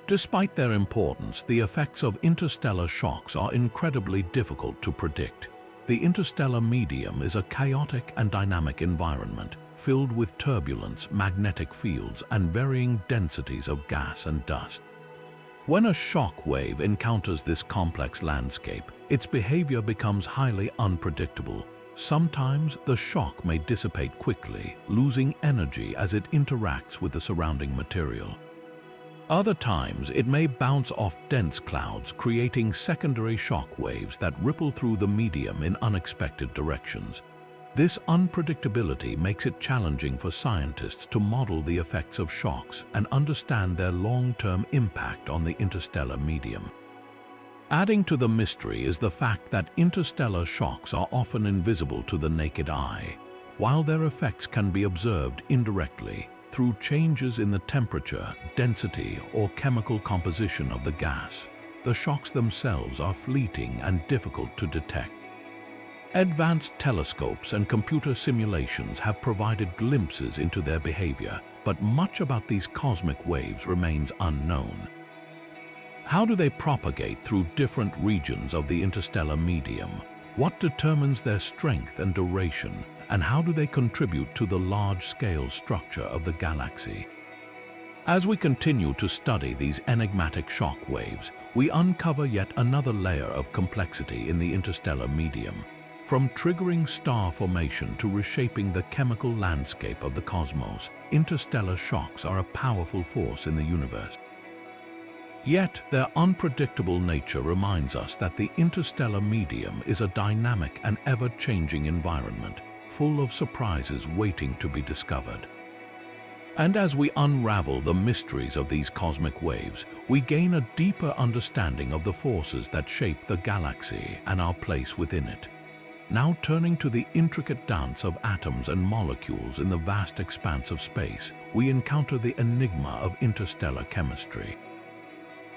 Despite their importance, the effects of interstellar shocks are incredibly difficult to predict. The interstellar medium is a chaotic and dynamic environment, filled with turbulence, magnetic fields, and varying densities of gas and dust. When a shock wave encounters this complex landscape, its behavior becomes highly unpredictable. Sometimes the shock may dissipate quickly, losing energy as it interacts with the surrounding material. Other times, it may bounce off dense clouds, creating secondary shock waves that ripple through the medium in unexpected directions. This unpredictability makes it challenging for scientists to model the effects of shocks and understand their long-term impact on the interstellar medium. Adding to the mystery is the fact that interstellar shocks are often invisible to the naked eye, while their effects can be observed indirectly through changes in the temperature, density, or chemical composition of the gas. The shocks themselves are fleeting and difficult to detect. Advanced telescopes and computer simulations have provided glimpses into their behavior, but much about these cosmic waves remains unknown. How do they propagate through different regions of the interstellar medium? What determines their strength and duration? And how do they contribute to the large-scale structure of the galaxy? As we continue to study these enigmatic shock waves, we uncover yet another layer of complexity in the interstellar medium. From triggering star formation to reshaping the chemical landscape of the cosmos, interstellar shocks are a powerful force in the universe. Yet, their unpredictable nature reminds us that the interstellar medium is a dynamic and ever-changing environment, full of surprises waiting to be discovered. And as we unravel the mysteries of these cosmic waves, we gain a deeper understanding of the forces that shape the galaxy and our place within it. Now turning to the intricate dance of atoms and molecules in the vast expanse of space, we encounter the enigma of interstellar chemistry.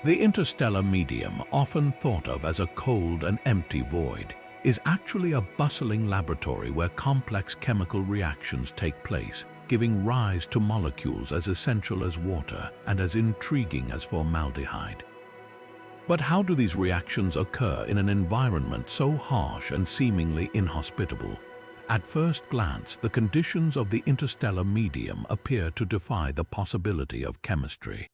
The interstellar medium, often thought of as a cold and empty void, is actually a bustling laboratory where complex chemical reactions take place, giving rise to molecules as essential as water and as intriguing as formaldehyde. But how do these reactions occur in an environment so harsh and seemingly inhospitable? At first glance, the conditions of the interstellar medium appear to defy the possibility of chemistry.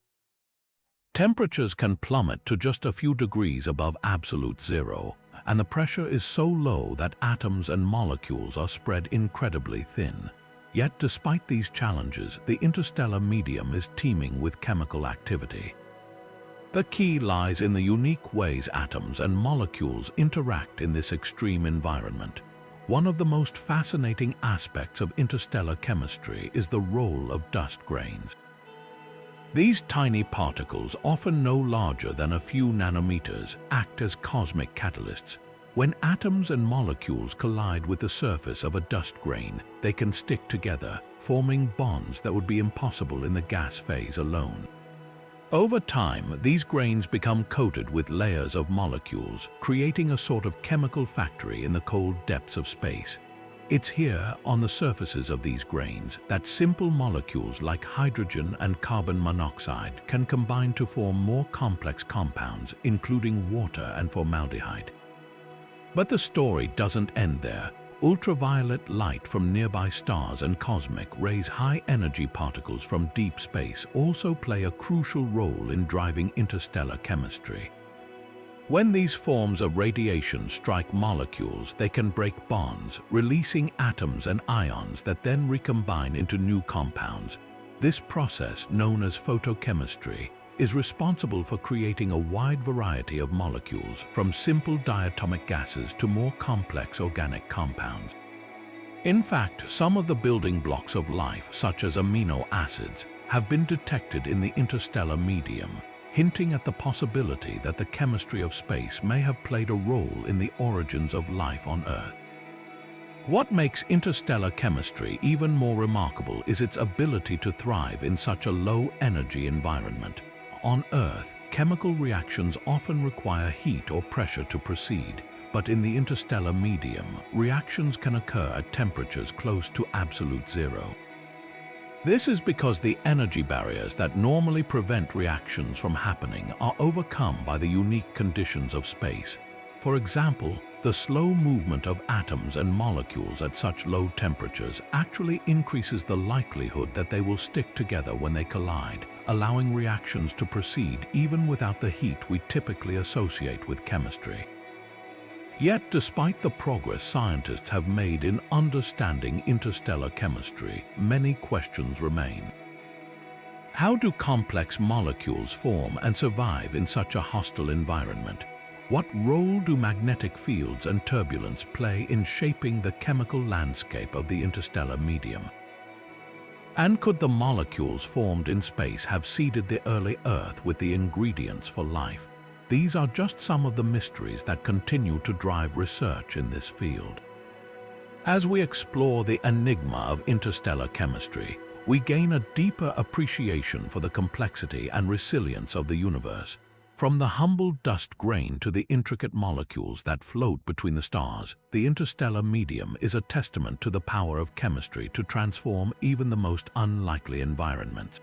Temperatures can plummet to just a few degrees above absolute zero, and the pressure is so low that atoms and molecules are spread incredibly thin. Yet despite these challenges, the interstellar medium is teeming with chemical activity. The key lies in the unique ways atoms and molecules interact in this extreme environment. One of the most fascinating aspects of interstellar chemistry is the role of dust grains. These tiny particles, often no larger than a few nanometers, act as cosmic catalysts. When atoms and molecules collide with the surface of a dust grain, they can stick together, forming bonds that would be impossible in the gas phase alone. Over time, these grains become coated with layers of molecules, creating a sort of chemical factory in the cold depths of space. It's here, on the surfaces of these grains, that simple molecules like hydrogen and carbon monoxide can combine to form more complex compounds, including water and formaldehyde. But the story doesn't end there. Ultraviolet light from nearby stars and cosmic rays, high-energy particles from deep space, also play a crucial role in driving interstellar chemistry. When these forms of radiation strike molecules, they can break bonds, releasing atoms and ions that then recombine into new compounds. This process, known as photochemistry, is responsible for creating a wide variety of molecules, from simple diatomic gases to more complex organic compounds. In fact, some of the building blocks of life, such as amino acids, have been detected in the interstellar medium, hinting at the possibility that the chemistry of space may have played a role in the origins of life on Earth. What makes interstellar chemistry even more remarkable is its ability to thrive in such a low-energy environment. On Earth, chemical reactions often require heat or pressure to proceed, but in the interstellar medium, reactions can occur at temperatures close to absolute zero. This is because the energy barriers that normally prevent reactions from happening are overcome by the unique conditions of space. For example, the slow movement of atoms and molecules at such low temperatures actually increases the likelihood that they will stick together when they collide, allowing reactions to proceed even without the heat we typically associate with chemistry. Yet, despite the progress scientists have made in understanding interstellar chemistry, many questions remain. How do complex molecules form and survive in such a hostile environment? What role do magnetic fields and turbulence play in shaping the chemical landscape of the interstellar medium? And could the molecules formed in space have seeded the early Earth with the ingredients for life? These are just some of the mysteries that continue to drive research in this field. As we explore the enigma of interstellar chemistry, we gain a deeper appreciation for the complexity and resilience of the universe. From the humble dust grain to the intricate molecules that float between the stars, the interstellar medium is a testament to the power of chemistry to transform even the most unlikely environments.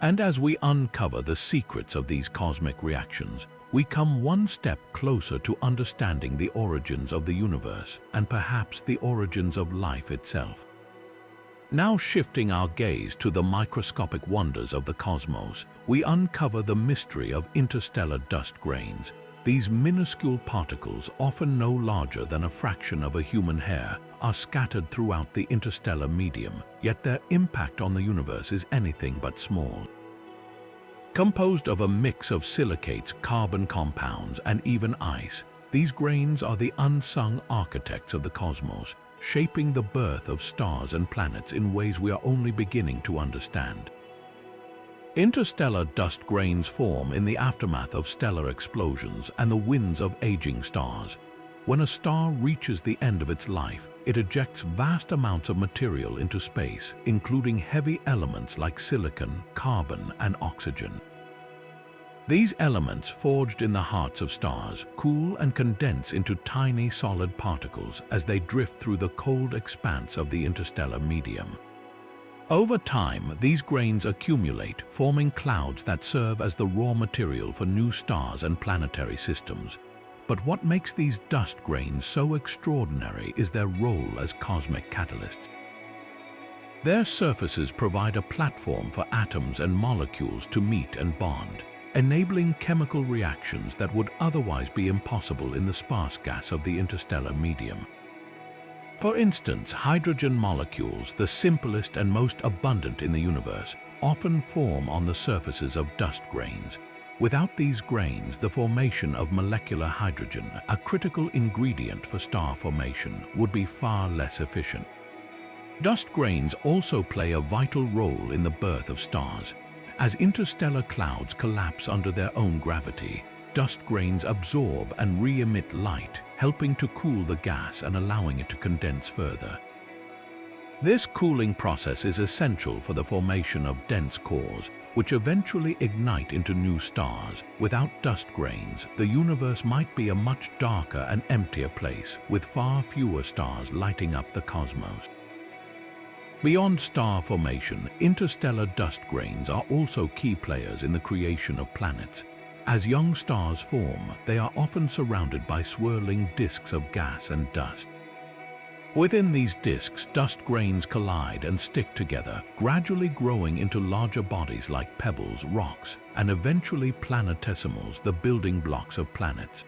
And as we uncover the secrets of these cosmic reactions, we come one step closer to understanding the origins of the universe and perhaps the origins of life itself. Now shifting our gaze to the microscopic wonders of the cosmos, we uncover the mystery of interstellar dust grains. These minuscule particles, often no larger than a fraction of a human hair, are scattered throughout the interstellar medium, yet their impact on the universe is anything but small. Composed of a mix of silicates, carbon compounds, and even ice, these grains are the unsung architects of the cosmos, shaping the birth of stars and planets in ways we are only beginning to understand. Interstellar dust grains form in the aftermath of stellar explosions and the winds of aging stars. When a star reaches the end of its life, it ejects vast amounts of material into space, including heavy elements like silicon, carbon, and oxygen. These elements, forged in the hearts of stars, cool and condense into tiny solid particles as they drift through the cold expanse of the interstellar medium. Over time, these grains accumulate, forming clouds that serve as the raw material for new stars and planetary systems. But what makes these dust grains so extraordinary is their role as cosmic catalysts. Their surfaces provide a platform for atoms and molecules to meet and bond, enabling chemical reactions that would otherwise be impossible in the sparse gas of the interstellar medium. For instance, hydrogen molecules, the simplest and most abundant in the universe, often form on the surfaces of dust grains. Without these grains, the formation of molecular hydrogen, a critical ingredient for star formation, would be far less efficient. Dust grains also play a vital role in the birth of stars. As interstellar clouds collapse under their own gravity, dust grains absorb and re-emit light, helping to cool the gas and allowing it to condense further. This cooling process is essential for the formation of dense cores, which eventually ignite into new stars. Without dust grains, the universe might be a much darker and emptier place, with far fewer stars lighting up the cosmos. Beyond star formation, interstellar dust grains are also key players in the creation of planets. As young stars form, they are often surrounded by swirling disks of gas and dust. Within these disks, dust grains collide and stick together, gradually growing into larger bodies like pebbles, rocks, and eventually planetesimals, the building blocks of planets.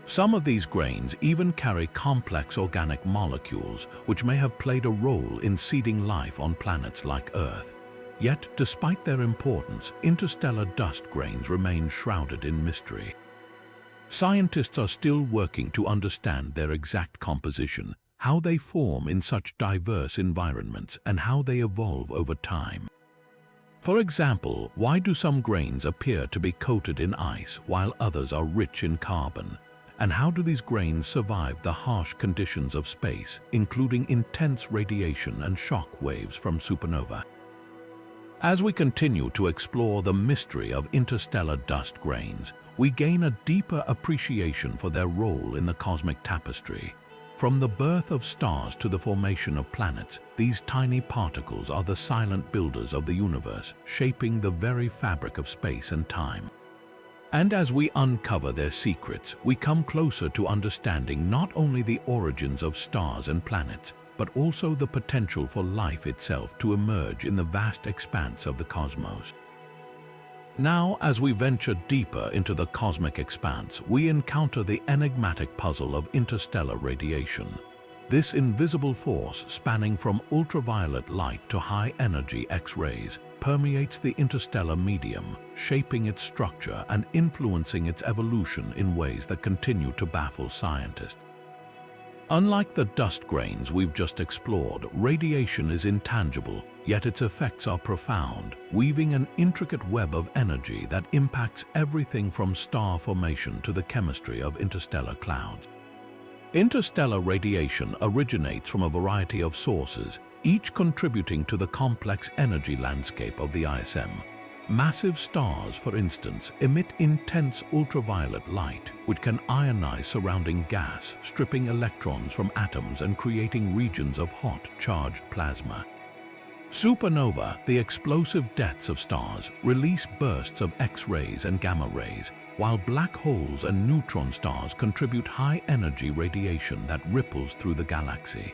Some of these grains even carry complex organic molecules, which may have played a role in seeding life on planets like Earth. Yet, despite their importance, interstellar dust grains remain shrouded in mystery. Scientists are still working to understand their exact composition, how they form in such diverse environments, and how they evolve over time. For example, why do some grains appear to be coated in ice while others are rich in carbon? And how do these grains survive the harsh conditions of space, including intense radiation and shock waves from supernova? As we continue to explore the mystery of interstellar dust grains, we gain a deeper appreciation for their role in the cosmic tapestry. From the birth of stars to the formation of planets, these tiny particles are the silent builders of the universe, shaping the very fabric of space and time. And as we uncover their secrets, we come closer to understanding not only the origins of stars and planets, but also the potential for life itself to emerge in the vast expanse of the cosmos. Now, as we venture deeper into the cosmic expanse, we encounter the enigmatic puzzle of interstellar radiation. This invisible force, spanning from ultraviolet light to high-energy X-rays, permeates the interstellar medium, shaping its structure and influencing its evolution in ways that continue to baffle scientists. Unlike the dust grains we've just explored, radiation is intangible, yet its effects are profound, weaving an intricate web of energy that impacts everything from star formation to the chemistry of interstellar clouds. Interstellar radiation originates from a variety of sources, each contributing to the complex energy landscape of the ISM. Massive stars, for instance, emit intense ultraviolet light, which can ionize surrounding gas, stripping electrons from atoms and creating regions of hot, charged plasma. Supernova, the explosive deaths of stars, release bursts of X-rays and gamma rays, while black holes and neutron stars contribute high-energy radiation that ripples through the galaxy.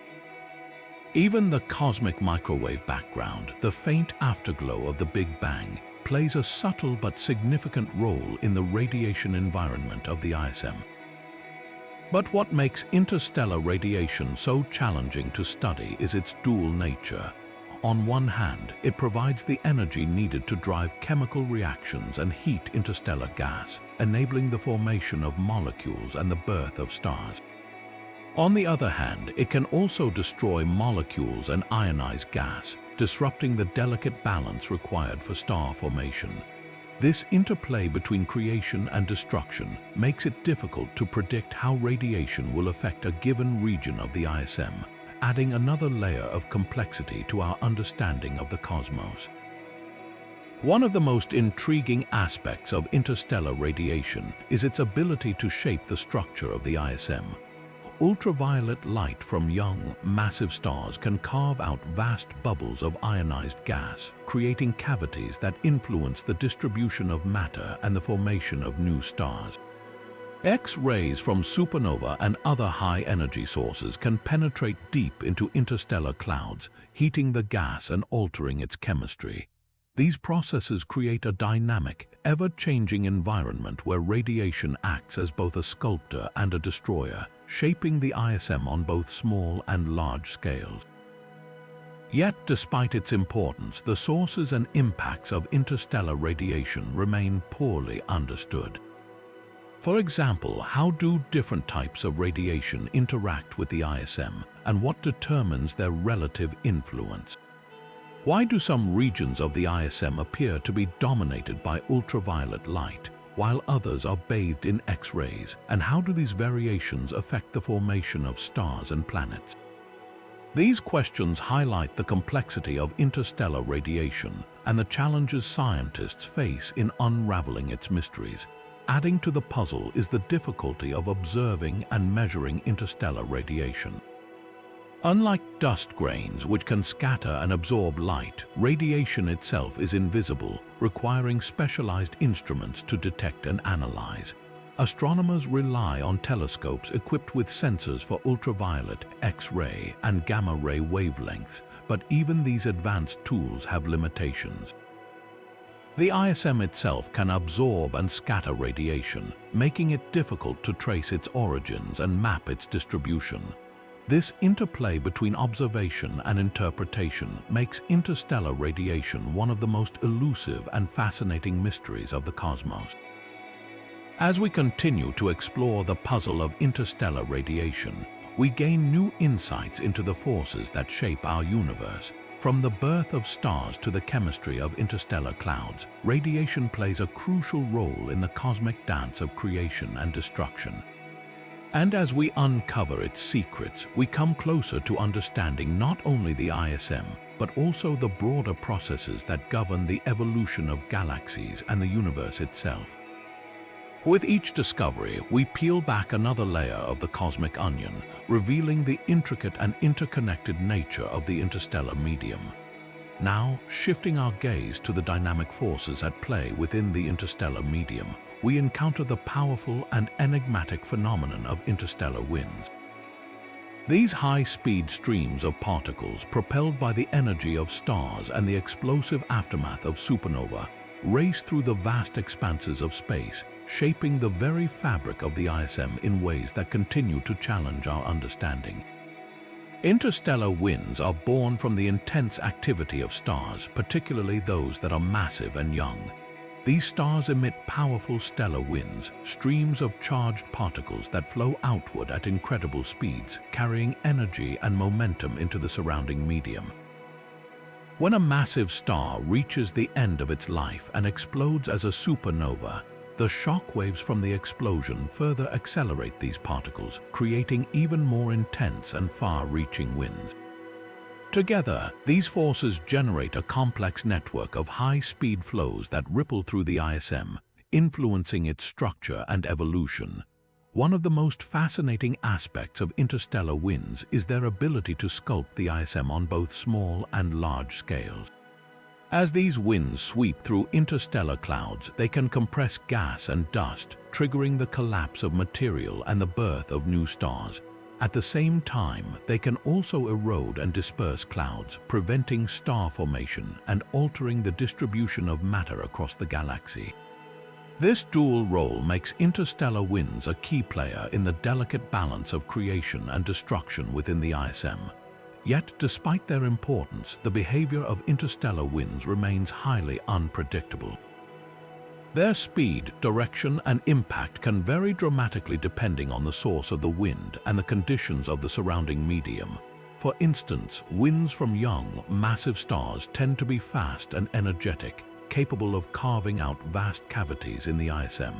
Even the cosmic microwave background, the faint afterglow of the Big Bang, plays a subtle but significant role in the radiation environment of the ISM. But what makes interstellar radiation so challenging to study is its dual nature. On one hand, it provides the energy needed to drive chemical reactions and heat interstellar gas, enabling the formation of molecules and the birth of stars. On the other hand, it can also destroy molecules and ionize gas, disrupting the delicate balance required for star formation. This interplay between creation and destruction makes it difficult to predict how radiation will affect a given region of the ISM, adding another layer of complexity to our understanding of the cosmos. One of the most intriguing aspects of interstellar radiation is its ability to shape the structure of the ISM. Ultraviolet light from young, massive stars can carve out vast bubbles of ionized gas, creating cavities that influence the distribution of matter and the formation of new stars. X-rays from supernova and other high-energy sources can penetrate deep into interstellar clouds, heating the gas and altering its chemistry. These processes create a dynamic, ever-changing environment where radiation acts as both a sculptor and a destroyer, shaping the ISM on both small and large scales. Yet, despite its importance, the sources and impacts of interstellar radiation remain poorly understood. For example, how do different types of radiation interact with the ISM, and what determines their relative influence? Why do some regions of the ISM appear to be dominated by ultraviolet light, while others are bathed in X-rays, and how do these variations affect the formation of stars and planets? These questions highlight the complexity of interstellar radiation and the challenges scientists face in unraveling its mysteries. Adding to the puzzle is the difficulty of observing and measuring interstellar radiation. Unlike dust grains, which can scatter and absorb light, radiation itself is invisible, requiring specialized instruments to detect and analyze. Astronomers rely on telescopes equipped with sensors for ultraviolet, X-ray, and gamma-ray wavelengths, but even these advanced tools have limitations. The ISM itself can absorb and scatter radiation, making it difficult to trace its origins and map its distribution. This interplay between observation and interpretation makes interstellar radiation one of the most elusive and fascinating mysteries of the cosmos. As we continue to explore the puzzle of interstellar radiation, we gain new insights into the forces that shape our universe. From the birth of stars to the chemistry of interstellar clouds, radiation plays a crucial role in the cosmic dance of creation and destruction. And as we uncover its secrets, we come closer to understanding not only the ISM, but also the broader processes that govern the evolution of galaxies and the universe itself. With each discovery, we peel back another layer of the cosmic onion, revealing the intricate and interconnected nature of the interstellar medium. Now, shifting our gaze to the dynamic forces at play within the interstellar medium, we encounter the powerful and enigmatic phenomenon of interstellar winds. These high-speed streams of particles, propelled by the energy of stars and the explosive aftermath of supernova, race through the vast expanses of space, shaping the very fabric of the ISM in ways that continue to challenge our understanding. Interstellar winds are born from the intense activity of stars, particularly those that are massive and young. These stars emit powerful stellar winds, streams of charged particles that flow outward at incredible speeds, carrying energy and momentum into the surrounding medium. When a massive star reaches the end of its life and explodes as a supernova, the shock waves from the explosion further accelerate these particles, creating even more intense and far-reaching winds. Together, these forces generate a complex network of high-speed flows that ripple through the ISM, influencing its structure and evolution. One of the most fascinating aspects of interstellar winds is their ability to sculpt the ISM on both small and large scales. As these winds sweep through interstellar clouds, they can compress gas and dust, triggering the collapse of material and the birth of new stars. At the same time, they can also erode and disperse clouds, preventing star formation and altering the distribution of matter across the galaxy. This dual role makes interstellar winds a key player in the delicate balance of creation and destruction within the ISM. Yet, despite their importance, the behavior of interstellar winds remains highly unpredictable. Their speed, direction, and impact can vary dramatically depending on the source of the wind and the conditions of the surrounding medium. For instance, winds from young, massive stars tend to be fast and energetic, capable of carving out vast cavities in the ISM.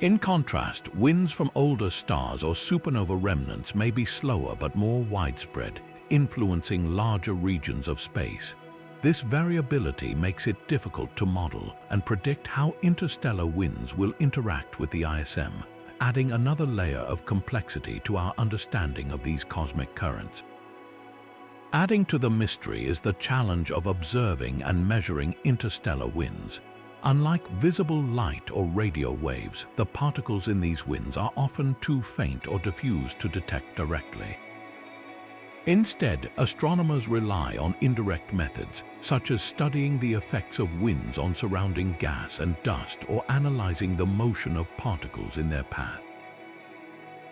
In contrast, winds from older stars or supernova remnants may be slower but more widespread, influencing larger regions of space. This variability makes it difficult to model and predict how interstellar winds will interact with the ISM, adding another layer of complexity to our understanding of these cosmic currents. Adding to the mystery is the challenge of observing and measuring interstellar winds. Unlike visible light or radio waves, the particles in these winds are often too faint or diffuse to detect directly. Instead, astronomers rely on indirect methods, such as studying the effects of winds on surrounding gas and dust or analyzing the motion of particles in their path.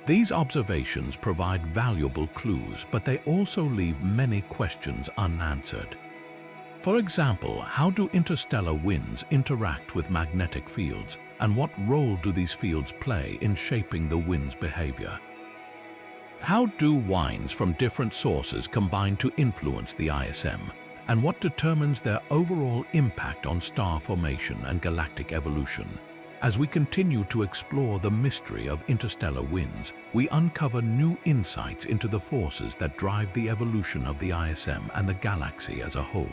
These observations provide valuable clues, but they also leave many questions unanswered. For example, how do interstellar winds interact with magnetic fields, and what role do these fields play in shaping the wind's behavior? How do winds from different sources combine to influence the ISM, and what determines their overall impact on star formation and galactic evolution? As we continue to explore the mystery of interstellar winds, we uncover new insights into the forces that drive the evolution of the ISM and the galaxy as a whole.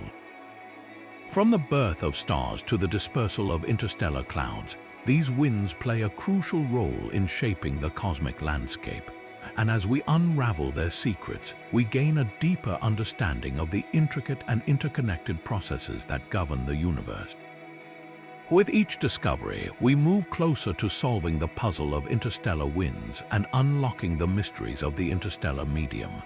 From the birth of stars to the dispersal of interstellar clouds, these winds play a crucial role in shaping the cosmic landscape. And as we unravel their secrets, we gain a deeper understanding of the intricate and interconnected processes that govern the universe. With each discovery, we move closer to solving the puzzle of interstellar winds and unlocking the mysteries of the interstellar medium.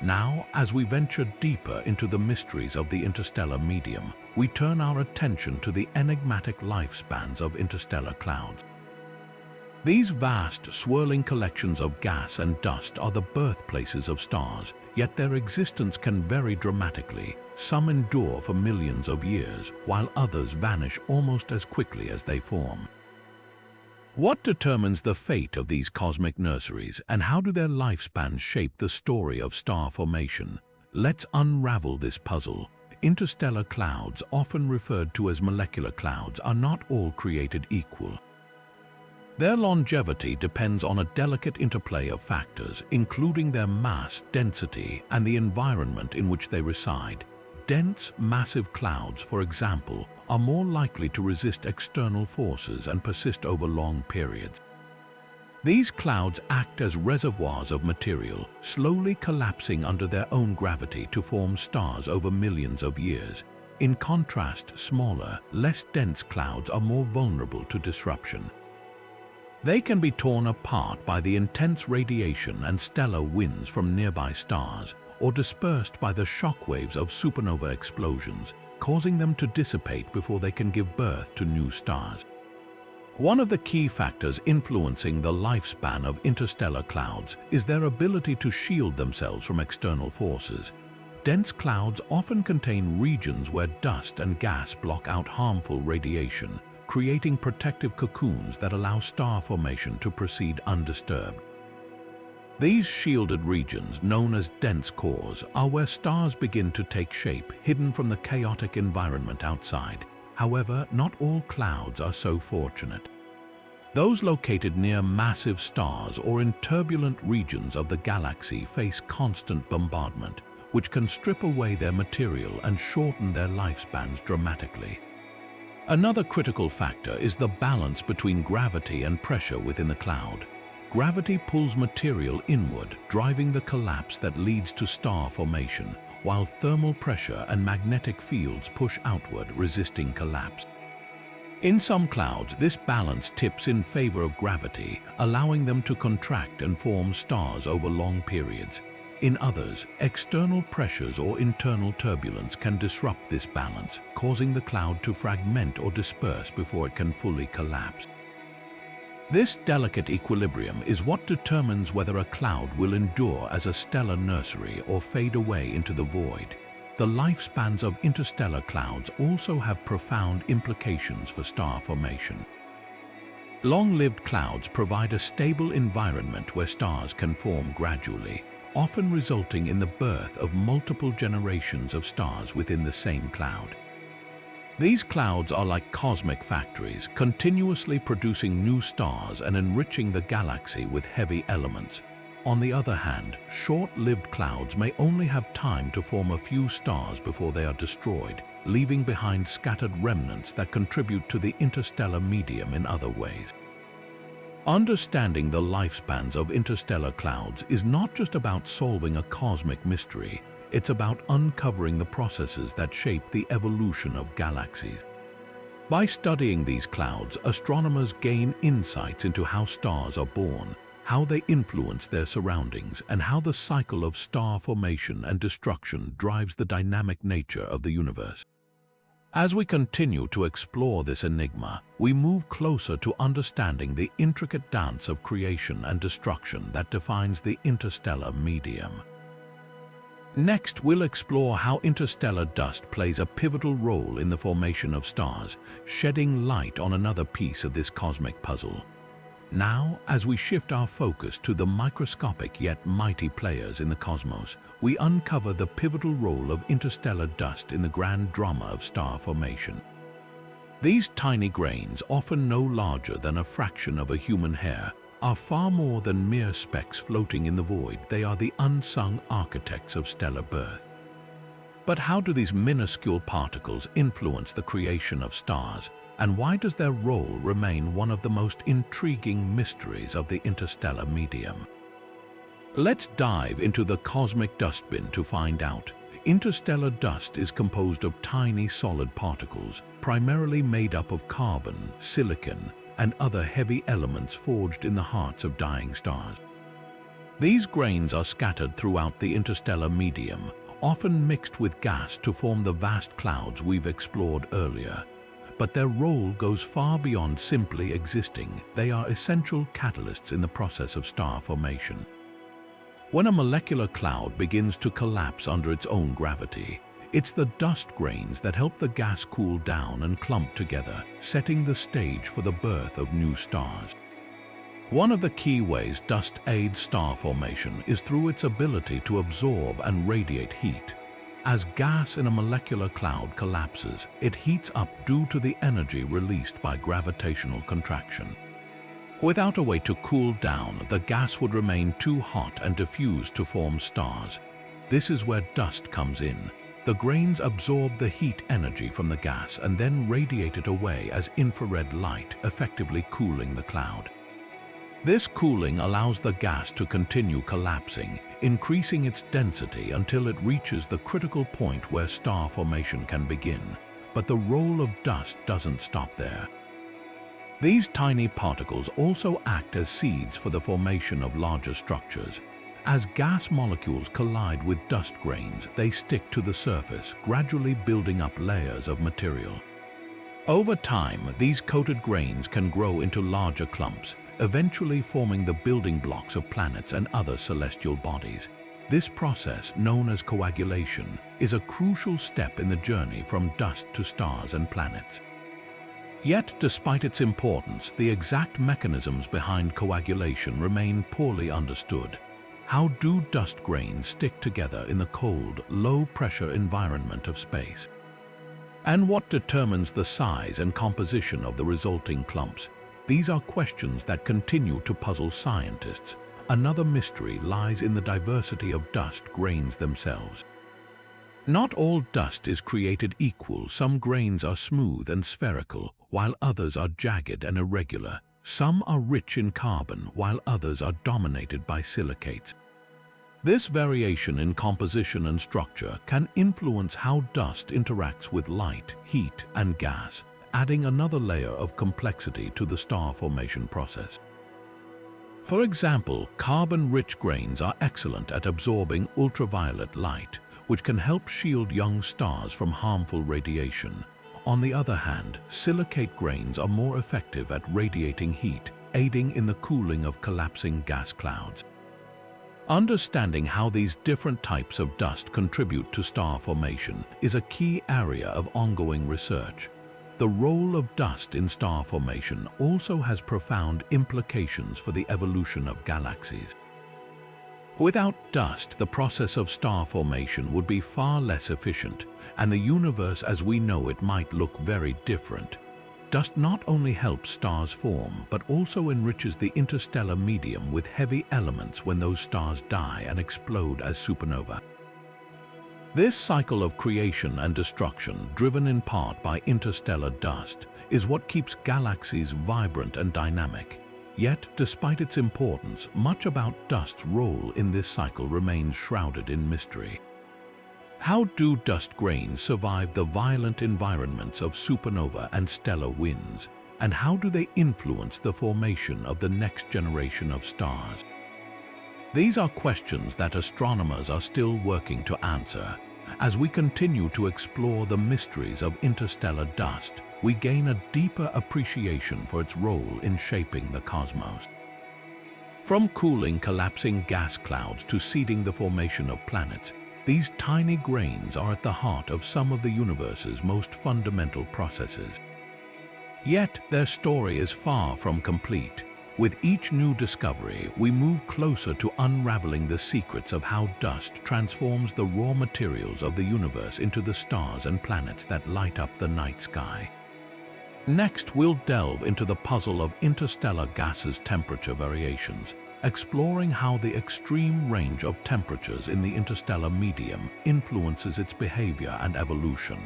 Now, as we venture deeper into the mysteries of the interstellar medium, we turn our attention to the enigmatic lifespans of interstellar clouds. These vast, swirling collections of gas and dust are the birthplaces of stars, yet their existence can vary dramatically. Some endure for millions of years, while others vanish almost as quickly as they form. What determines the fate of these cosmic nurseries, and how do their lifespans shape the story of star formation? Let's unravel this puzzle. Interstellar clouds, often referred to as molecular clouds, are not all created equal. Their longevity depends on a delicate interplay of factors, including their mass, density, and the environment in which they reside. Dense, massive clouds, for example, are more likely to resist external forces and persist over long periods. These clouds act as reservoirs of material, slowly collapsing under their own gravity to form stars over millions of years. In contrast, smaller, less dense clouds are more vulnerable to disruption. They can be torn apart by the intense radiation and stellar winds from nearby stars, or dispersed by the shockwaves of supernova explosions, causing them to dissipate before they can give birth to new stars. One of the key factors influencing the lifespan of interstellar clouds is their ability to shield themselves from external forces. Dense clouds often contain regions where dust and gas block out harmful radiation, creating protective cocoons that allow star formation to proceed undisturbed. These shielded regions, known as dense cores, are where stars begin to take shape, hidden from the chaotic environment outside. However, not all clouds are so fortunate. Those located near massive stars or in turbulent regions of the galaxy face constant bombardment, which can strip away their material and shorten their lifespans dramatically. Another critical factor is the balance between gravity and pressure within the cloud. Gravity pulls material inward, driving the collapse that leads to star formation, while thermal pressure and magnetic fields push outward, resisting collapse. In some clouds, this balance tips in favor of gravity, allowing them to contract and form stars over long periods. In others, external pressures or internal turbulence can disrupt this balance, causing the cloud to fragment or disperse before it can fully collapse. This delicate equilibrium is what determines whether a cloud will endure as a stellar nursery or fade away into the void. The lifespans of interstellar clouds also have profound implications for star formation. Long-lived clouds provide a stable environment where stars can form gradually, often resulting in the birth of multiple generations of stars within the same cloud. These clouds are like cosmic factories, continuously producing new stars and enriching the galaxy with heavy elements. On the other hand, short-lived clouds may only have time to form a few stars before they are destroyed, leaving behind scattered remnants that contribute to the interstellar medium in other ways. Understanding the lifespans of interstellar clouds is not just about solving a cosmic mystery. It's about uncovering the processes that shape the evolution of galaxies. By studying these clouds, astronomers gain insights into how stars are born, how they influence their surroundings, and how the cycle of star formation and destruction drives the dynamic nature of the universe. As we continue to explore this enigma, we move closer to understanding the intricate dance of creation and destruction that defines the interstellar medium. Next, we'll explore how interstellar dust plays a pivotal role in the formation of stars, shedding light on another piece of this cosmic puzzle. Now, as we shift our focus to the microscopic yet mighty players in the cosmos, we uncover the pivotal role of interstellar dust in the grand drama of star formation. These tiny grains, often no larger than a fraction of a human hair, are far more than mere specks floating in the void. They are the unsung architects of stellar birth. But how do these minuscule particles influence the creation of stars, and why does their role remain one of the most intriguing mysteries of the interstellar medium? Let's dive into the cosmic dustbin to find out. Interstellar dust is composed of tiny solid particles, primarily made up of carbon, silicon, and other heavy elements forged in the hearts of dying stars. These grains are scattered throughout the interstellar medium, often mixed with gas to form the vast clouds we've explored earlier. But their role goes far beyond simply existing. They are essential catalysts in the process of star formation. When a molecular cloud begins to collapse under its own gravity, it's the dust grains that help the gas cool down and clump together, setting the stage for the birth of new stars. One of the key ways dust aids star formation is through its ability to absorb and radiate heat. As gas in a molecular cloud collapses, it heats up due to the energy released by gravitational contraction. Without a way to cool down, the gas would remain too hot and diffuse to form stars. This is where dust comes in. The grains absorb the heat energy from the gas and then radiate it away as infrared light, effectively cooling the cloud. This cooling allows the gas to continue collapsing, increasing its density until it reaches the critical point where star formation can begin. But the role of dust doesn't stop there. These tiny particles also act as seeds for the formation of larger structures. As gas molecules collide with dust grains, they stick to the surface, gradually building up layers of material. Over time, these coated grains can grow into larger clumps, eventually forming the building blocks of planets and other celestial bodies. This process, known as coagulation, is a crucial step in the journey from dust to stars and planets. Yet, despite its importance, the exact mechanisms behind coagulation remain poorly understood. How do dust grains stick together in the cold, low-pressure environment of space? And what determines the size and composition of the resulting clumps? These are questions that continue to puzzle scientists. Another mystery lies in the diversity of dust grains themselves. Not all dust is created equal. Some grains are smooth and spherical, while others are jagged and irregular. Some are rich in carbon, while others are dominated by silicates. This variation in composition and structure can influence how dust interacts with light, heat, and gas, adding another layer of complexity to the star formation process. For example, carbon-rich grains are excellent at absorbing ultraviolet light, which can help shield young stars from harmful radiation. On the other hand, silicate grains are more effective at radiating heat, aiding in the cooling of collapsing gas clouds. Understanding how these different types of dust contribute to star formation is a key area of ongoing research. The role of dust in star formation also has profound implications for the evolution of galaxies. Without dust, the process of star formation would be far less efficient, and the universe as we know it might look very different. Dust not only helps stars form, but also enriches the interstellar medium with heavy elements when those stars die and explode as supernova. This cycle of creation and destruction, driven in part by interstellar dust, is what keeps galaxies vibrant and dynamic. Yet, despite its importance, much about dust's role in this cycle remains shrouded in mystery. How do dust grains survive the violent environments of supernova and stellar winds? And how do they influence the formation of the next generation of stars? These are questions that astronomers are still working to answer. As we continue to explore the mysteries of interstellar dust, we gain a deeper appreciation for its role in shaping the cosmos. From cooling collapsing gas clouds to seeding the formation of planets, these tiny grains are at the heart of some of the universe's most fundamental processes. Yet their story is far from complete. With each new discovery, we move closer to unraveling the secrets of how dust transforms the raw materials of the universe into the stars and planets that light up the night sky. Next, we'll delve into the puzzle of interstellar gases' temperature variations, exploring how the extreme range of temperatures in the interstellar medium influences its behavior and evolution.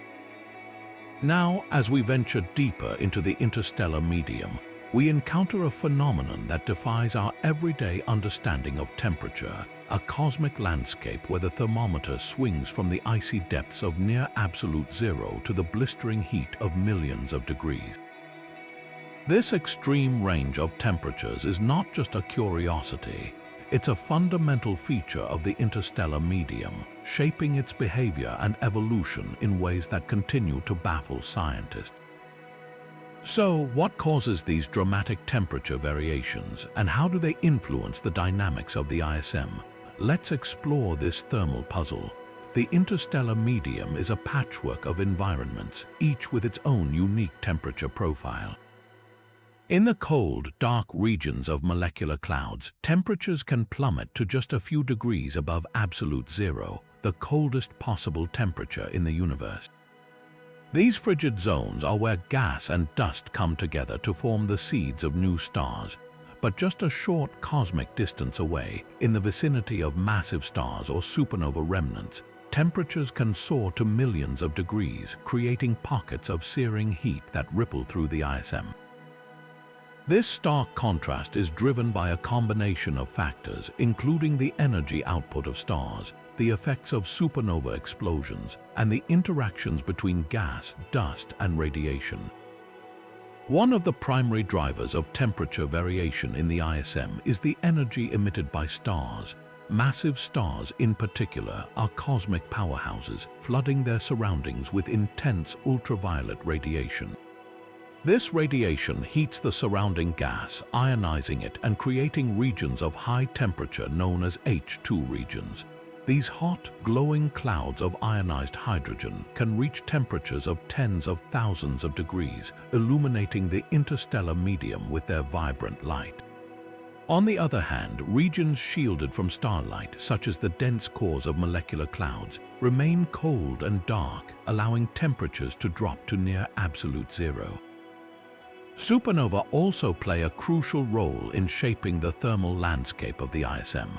Now, as we venture deeper into the interstellar medium, we encounter a phenomenon that defies our everyday understanding of temperature, a cosmic landscape where the thermometer swings from the icy depths of near absolute zero to the blistering heat of millions of degrees. This extreme range of temperatures is not just a curiosity, it's a fundamental feature of the interstellar medium, shaping its behavior and evolution in ways that continue to baffle scientists. So, what causes these dramatic temperature variations, and how do they influence the dynamics of the ISM? Let's explore this thermal puzzle. The interstellar medium is a patchwork of environments, each with its own unique temperature profile. In the cold, dark regions of molecular clouds, temperatures can plummet to just a few degrees above absolute zero, the coldest possible temperature in the universe. These frigid zones are where gas and dust come together to form the seeds of new stars. But just a short cosmic distance away, in the vicinity of massive stars or supernova remnants, temperatures can soar to millions of degrees, creating pockets of searing heat that ripple through the ISM. This stark contrast is driven by a combination of factors, including the energy output of stars, the effects of supernova explosions, and the interactions between gas, dust, and radiation. One of the primary drivers of temperature variation in the ISM is the energy emitted by stars. Massive stars, in particular, are cosmic powerhouses, flooding their surroundings with intense ultraviolet radiation. This radiation heats the surrounding gas, ionizing it and creating regions of high temperature known as H2 regions. These hot, glowing clouds of ionized hydrogen can reach temperatures of tens of thousands of degrees, illuminating the interstellar medium with their vibrant light. On the other hand, regions shielded from starlight, such as the dense cores of molecular clouds, remain cold and dark, allowing temperatures to drop to near absolute zero. Supernovae also play a crucial role in shaping the thermal landscape of the ISM.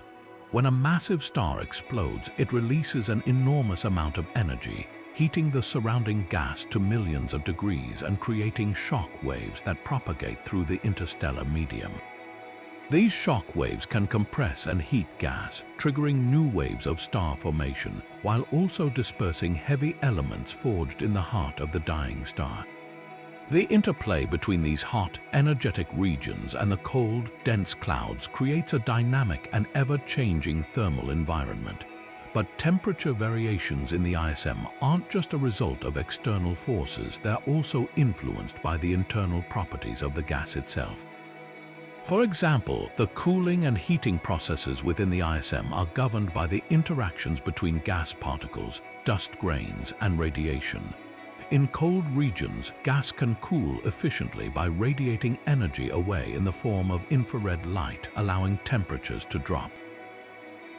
When a massive star explodes, it releases an enormous amount of energy, heating the surrounding gas to millions of degrees and creating shock waves that propagate through the interstellar medium. These shock waves can compress and heat gas, triggering new waves of star formation, while also dispersing heavy elements forged in the heart of the dying star. The interplay between these hot, energetic regions and the cold, dense clouds creates a dynamic and ever-changing thermal environment. But temperature variations in the ISM aren't just a result of external forces, they're also influenced by the internal properties of the gas itself. For example, the cooling and heating processes within the ISM are governed by the interactions between gas particles, dust grains, and radiation. In cold regions, gas can cool efficiently by radiating energy away in the form of infrared light, allowing temperatures to drop.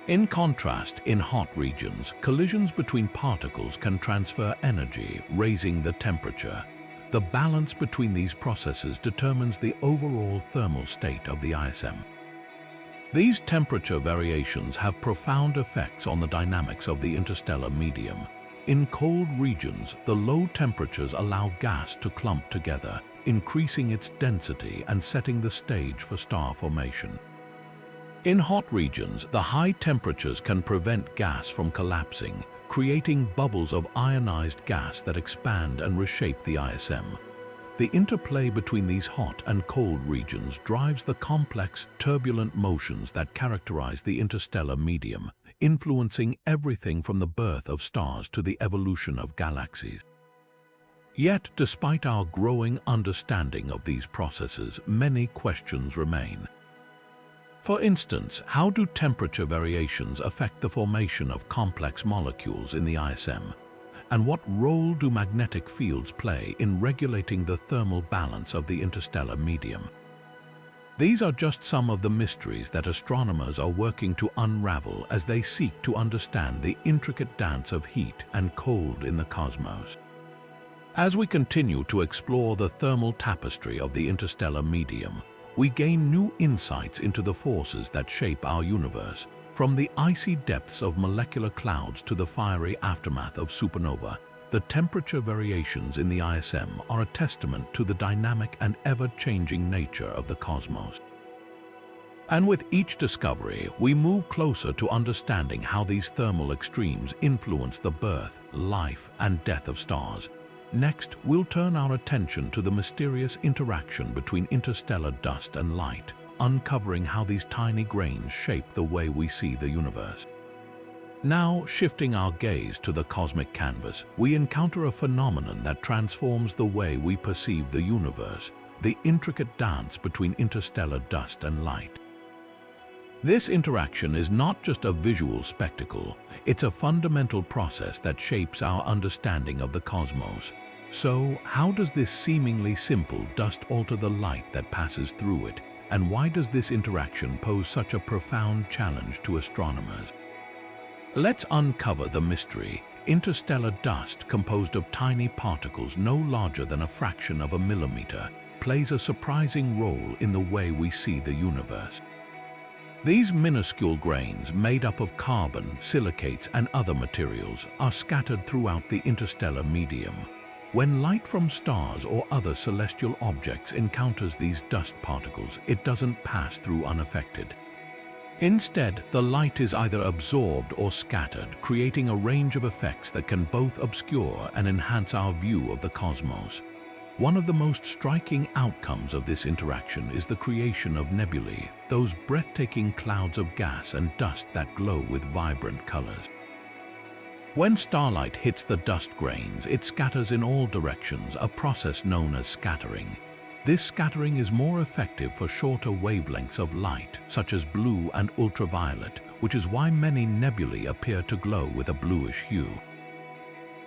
In contrast, in hot regions, collisions between particles can transfer energy, raising the temperature. The balance between these processes determines the overall thermal state of the ISM. These temperature variations have profound effects on the dynamics of the interstellar medium. In cold regions, the low temperatures allow gas to clump together, increasing its density and setting the stage for star formation. In hot regions, the high temperatures can prevent gas from collapsing, creating bubbles of ionized gas that expand and reshape the ISM. The interplay between these hot and cold regions drives the complex, turbulent motions that characterize the interstellar medium, influencing everything from the birth of stars to the evolution of galaxies. Yet, despite our growing understanding of these processes, many questions remain. For instance, how do temperature variations affect the formation of complex molecules in the ISM? And what role do magnetic fields play in regulating the thermal balance of the interstellar medium? These are just some of the mysteries that astronomers are working to unravel as they seek to understand the intricate dance of heat and cold in the cosmos. As we continue to explore the thermal tapestry of the interstellar medium, we gain new insights into the forces that shape our universe, from the icy depths of molecular clouds to the fiery aftermath of supernova. The temperature variations in the ISM are a testament to the dynamic and ever-changing nature of the cosmos. And with each discovery, we move closer to understanding how these thermal extremes influence the birth, life, and death of stars. Next, we'll turn our attention to the mysterious interaction between interstellar dust and light, uncovering how these tiny grains shape the way we see the universe. Now, shifting our gaze to the cosmic canvas, we encounter a phenomenon that transforms the way we perceive the universe, the intricate dance between interstellar dust and light. This interaction is not just a visual spectacle, it's a fundamental process that shapes our understanding of the cosmos. So, how does this seemingly simple dust alter the light that passes through it? And why does this interaction pose such a profound challenge to astronomers? Let's uncover the mystery. Interstellar dust, composed of tiny particles no larger than a fraction of a millimeter, plays a surprising role in the way we see the universe. These minuscule grains, made up of carbon, silicates, and other materials, are scattered throughout the interstellar medium. When light from stars or other celestial objects encounters these dust particles, it doesn't pass through unaffected. Instead, the light is either absorbed or scattered, creating a range of effects that can both obscure and enhance our view of the cosmos. One of the most striking outcomes of this interaction is the creation of nebulae, those breathtaking clouds of gas and dust that glow with vibrant colors. When starlight hits the dust grains, it scatters in all directions, a process known as scattering. This scattering is more effective for shorter wavelengths of light, such as blue and ultraviolet, which is why many nebulae appear to glow with a bluish hue.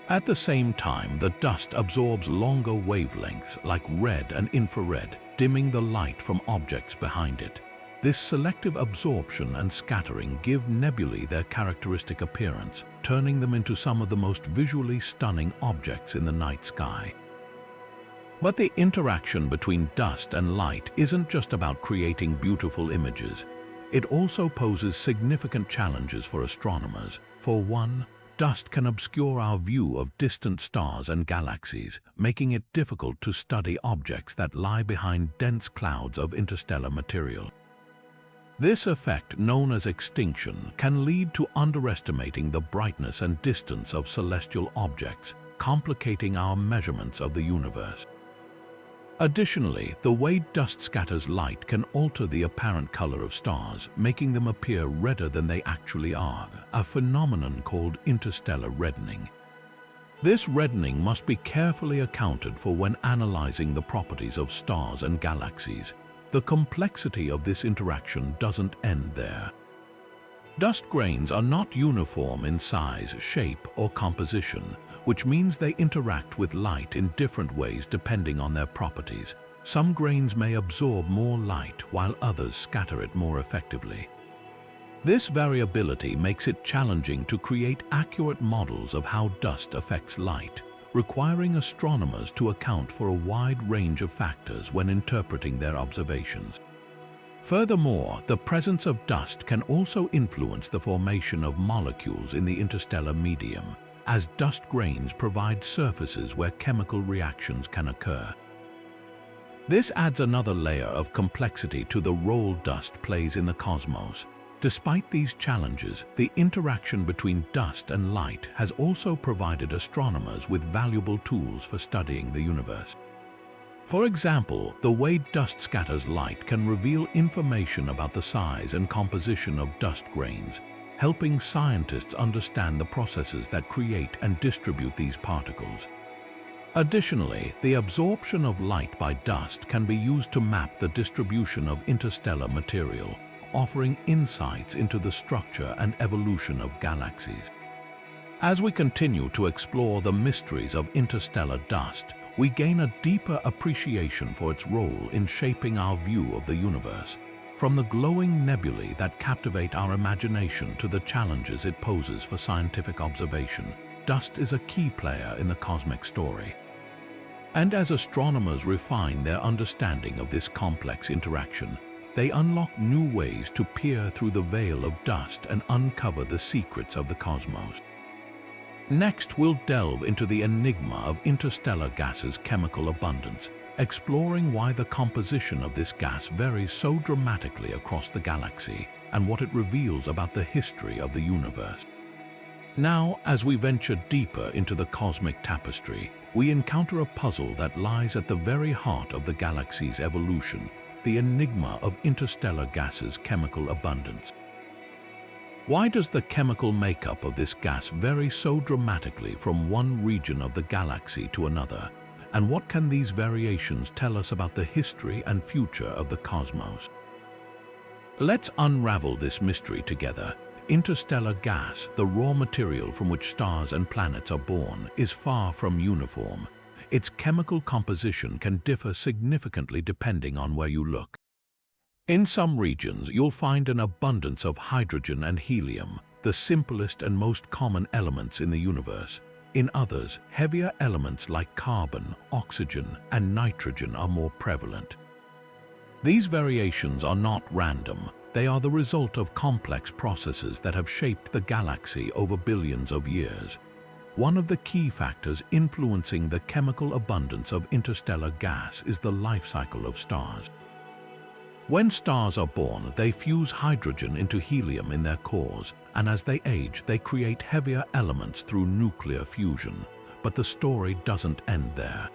At the same time, the dust absorbs longer wavelengths like red and infrared, dimming the light from objects behind it. This selective absorption and scattering give nebulae their characteristic appearance, turning them into some of the most visually stunning objects in the night sky. But the interaction between dust and light isn't just about creating beautiful images. It also poses significant challenges for astronomers. For one, dust can obscure our view of distant stars and galaxies, making it difficult to study objects that lie behind dense clouds of interstellar material. This effect, known as extinction, can lead to underestimating the brightness and distance of celestial objects, complicating our measurements of the universe. Additionally, the way dust scatters light can alter the apparent color of stars, making them appear redder than they actually are, a phenomenon called interstellar reddening. This reddening must be carefully accounted for when analyzing the properties of stars and galaxies. The complexity of this interaction doesn't end there. Dust grains are not uniform in size, shape, or composition, which means they interact with light in different ways depending on their properties. Some grains may absorb more light while others scatter it more effectively. This variability makes it challenging to create accurate models of how dust affects light, requiring astronomers to account for a wide range of factors when interpreting their observations. Furthermore, the presence of dust can also influence the formation of molecules in the interstellar medium, as dust grains provide surfaces where chemical reactions can occur. This adds another layer of complexity to the role dust plays in the cosmos. Despite these challenges, the interaction between dust and light has also provided astronomers with valuable tools for studying the universe. For example, the way dust scatters light can reveal information about the size and composition of dust grains, helping scientists understand the processes that create and distribute these particles. Additionally, the absorption of light by dust can be used to map the distribution of interstellar material, offering insights into the structure and evolution of galaxies. As we continue to explore the mysteries of interstellar dust, we gain a deeper appreciation for its role in shaping our view of the universe. From the glowing nebulae that captivate our imagination to the challenges it poses for scientific observation, dust is a key player in the cosmic story. And as astronomers refine their understanding of this complex interaction, they unlock new ways to peer through the veil of dust and uncover the secrets of the cosmos. Next, we'll delve into the enigma of interstellar gases' chemical abundance, exploring why the composition of this gas varies so dramatically across the galaxy and what it reveals about the history of the universe. Now, as we venture deeper into the cosmic tapestry, we encounter a puzzle that lies at the very heart of the galaxy's evolution, the enigma of interstellar gases' chemical abundance. Why does the chemical makeup of this gas vary so dramatically from one region of the galaxy to another? And what can these variations tell us about the history and future of the cosmos? Let's unravel this mystery together. Interstellar gas, the raw material from which stars and planets are born, is far from uniform. Its chemical composition can differ significantly depending on where you look. In some regions, you'll find an abundance of hydrogen and helium, the simplest and most common elements in the universe. In others, heavier elements like carbon, oxygen, and nitrogen are more prevalent. These variations are not random. They are the result of complex processes that have shaped the galaxy over billions of years. One of the key factors influencing the chemical abundance of interstellar gas is the life cycle of stars. When stars are born, they fuse hydrogen into helium in their cores, and as they age, they create heavier elements through nuclear fusion. But the story doesn't end there.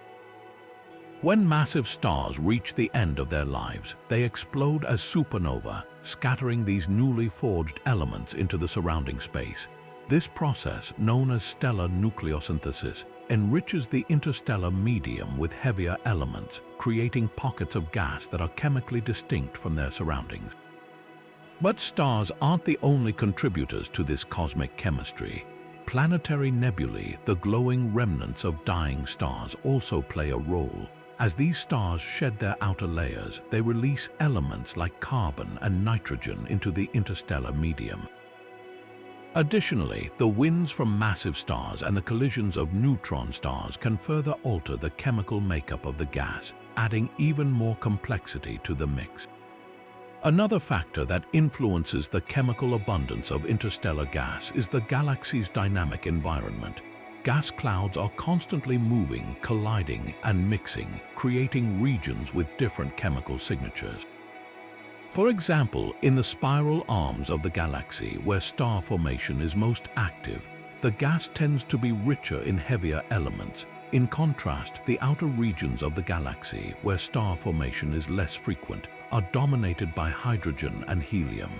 When massive stars reach the end of their lives, they explode as supernova, scattering these newly forged elements into the surrounding space. This process, known as stellar nucleosynthesis, enriches the interstellar medium with heavier elements, creating pockets of gas that are chemically distinct from their surroundings. But stars aren't the only contributors to this cosmic chemistry. Planetary nebulae, the glowing remnants of dying stars, also play a role. As these stars shed their outer layers, they release elements like carbon and nitrogen into the interstellar medium. Additionally, the winds from massive stars and the collisions of neutron stars can further alter the chemical makeup of the gas, adding even more complexity to the mix. Another factor that influences the chemical abundance of interstellar gas is the galaxy's dynamic environment. Gas clouds are constantly moving, colliding, and mixing, creating regions with different chemical signatures. For example, in the spiral arms of the galaxy, where star formation is most active, the gas tends to be richer in heavier elements. In contrast, the outer regions of the galaxy, where star formation is less frequent, are dominated by hydrogen and helium.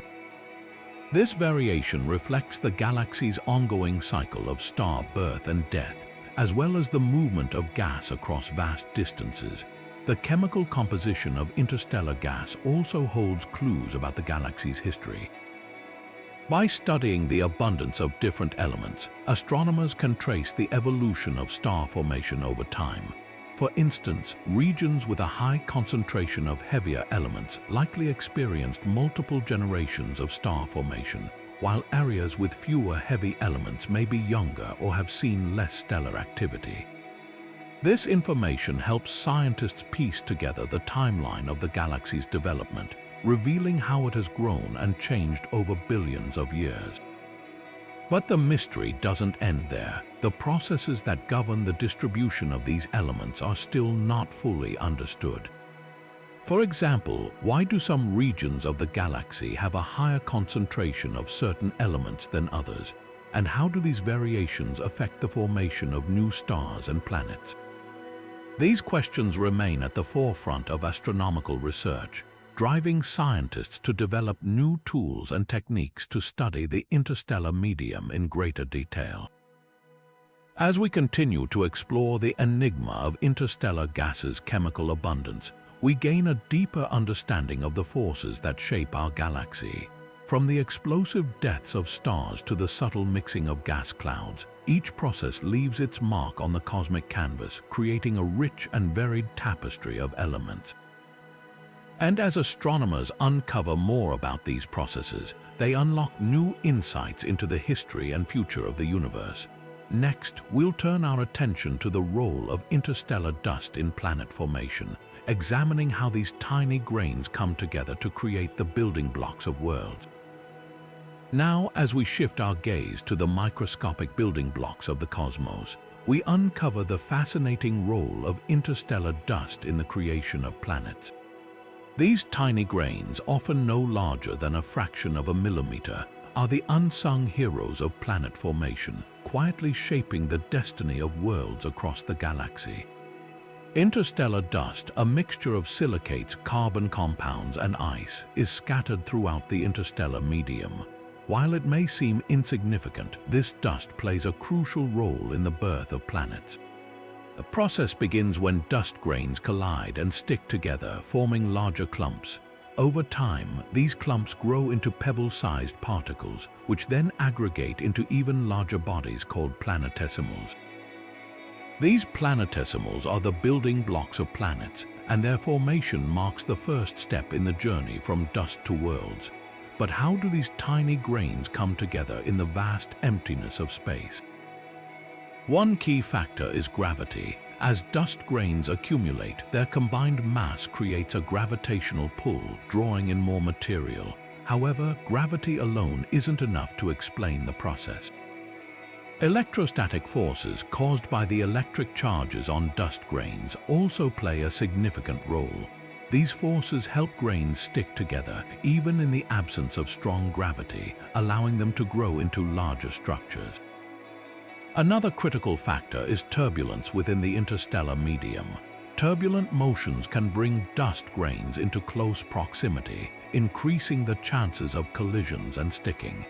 This variation reflects the galaxy's ongoing cycle of star birth and death, as well as the movement of gas across vast distances. The chemical composition of interstellar gas also holds clues about the galaxy's history. By studying the abundance of different elements, astronomers can trace the evolution of star formation over time. For instance, regions with a high concentration of heavier elements likely experienced multiple generations of star formation, while areas with fewer heavy elements may be younger or have seen less stellar activity. This information helps scientists piece together the timeline of the galaxy's development, revealing how it has grown and changed over billions of years. But the mystery doesn't end there. The processes that govern the distribution of these elements are still not fully understood. For example, why do some regions of the galaxy have a higher concentration of certain elements than others? And how do these variations affect the formation of new stars and planets? These questions remain at the forefront of astronomical research, driving scientists to develop new tools and techniques to study the interstellar medium in greater detail. As we continue to explore the enigma of interstellar gases' chemical abundance, we gain a deeper understanding of the forces that shape our galaxy. From the explosive deaths of stars to the subtle mixing of gas clouds, each process leaves its mark on the cosmic canvas, creating a rich and varied tapestry of elements. And as astronomers uncover more about these processes, they unlock new insights into the history and future of the universe. Next, we'll turn our attention to the role of interstellar dust in planet formation, examining how these tiny grains come together to create the building blocks of worlds. Now, as we shift our gaze to the microscopic building blocks of the cosmos, we uncover the fascinating role of interstellar dust in the creation of planets. These tiny grains, often no larger than a fraction of a millimeter, are the unsung heroes of planet formation, quietly shaping the destiny of worlds across the galaxy. Interstellar dust, a mixture of silicates, carbon compounds, and ice, is scattered throughout the interstellar medium. While it may seem insignificant, this dust plays a crucial role in the birth of planets. The process begins when dust grains collide and stick together, forming larger clumps. Over time, these clumps grow into pebble-sized particles, which then aggregate into even larger bodies called planetesimals. These planetesimals are the building blocks of planets, and their formation marks the first step in the journey from dust to worlds. But how do these tiny grains come together in the vast emptiness of space? One key factor is gravity. As dust grains accumulate, their combined mass creates a gravitational pull, drawing in more material. However, gravity alone isn't enough to explain the process. Electrostatic forces caused by the electric charges on dust grains also play a significant role. These forces help grains stick together, even in the absence of strong gravity, allowing them to grow into larger structures. Another critical factor is turbulence within the interstellar medium. Turbulent motions can bring dust grains into close proximity, increasing the chances of collisions and sticking.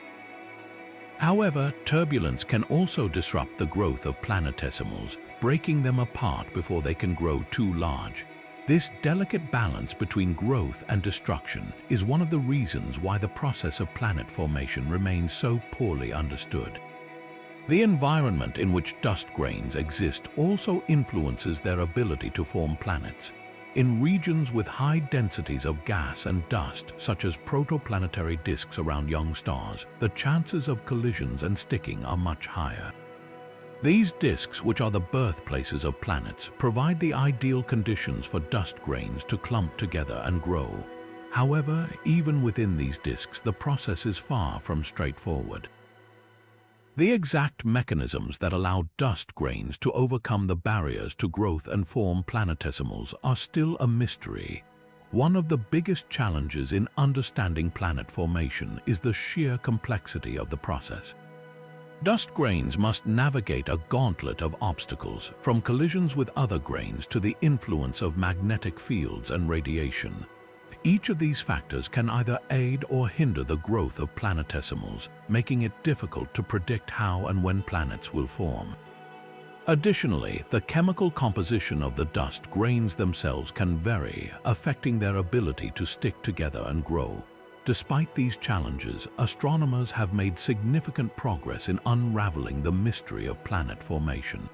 However, turbulence can also disrupt the growth of planetesimals, breaking them apart before they can grow too large. This delicate balance between growth and destruction is one of the reasons why the process of planet formation remains so poorly understood. The environment in which dust grains exist also influences their ability to form planets. In regions with high densities of gas and dust, such as protoplanetary disks around young stars, the chances of collisions and sticking are much higher. These disks, which are the birthplaces of planets, provide the ideal conditions for dust grains to clump together and grow. However, even within these disks, the process is far from straightforward. The exact mechanisms that allow dust grains to overcome the barriers to growth and form planetesimals are still a mystery. One of the biggest challenges in understanding planet formation is the sheer complexity of the process. Dust grains must navigate a gauntlet of obstacles, from collisions with other grains to the influence of magnetic fields and radiation. Each of these factors can either aid or hinder the growth of planetesimals, making it difficult to predict how and when planets will form. Additionally, the chemical composition of the dust grains themselves can vary, affecting their ability to stick together and grow. Despite these challenges, astronomers have made significant progress in unraveling the mystery of planet formation.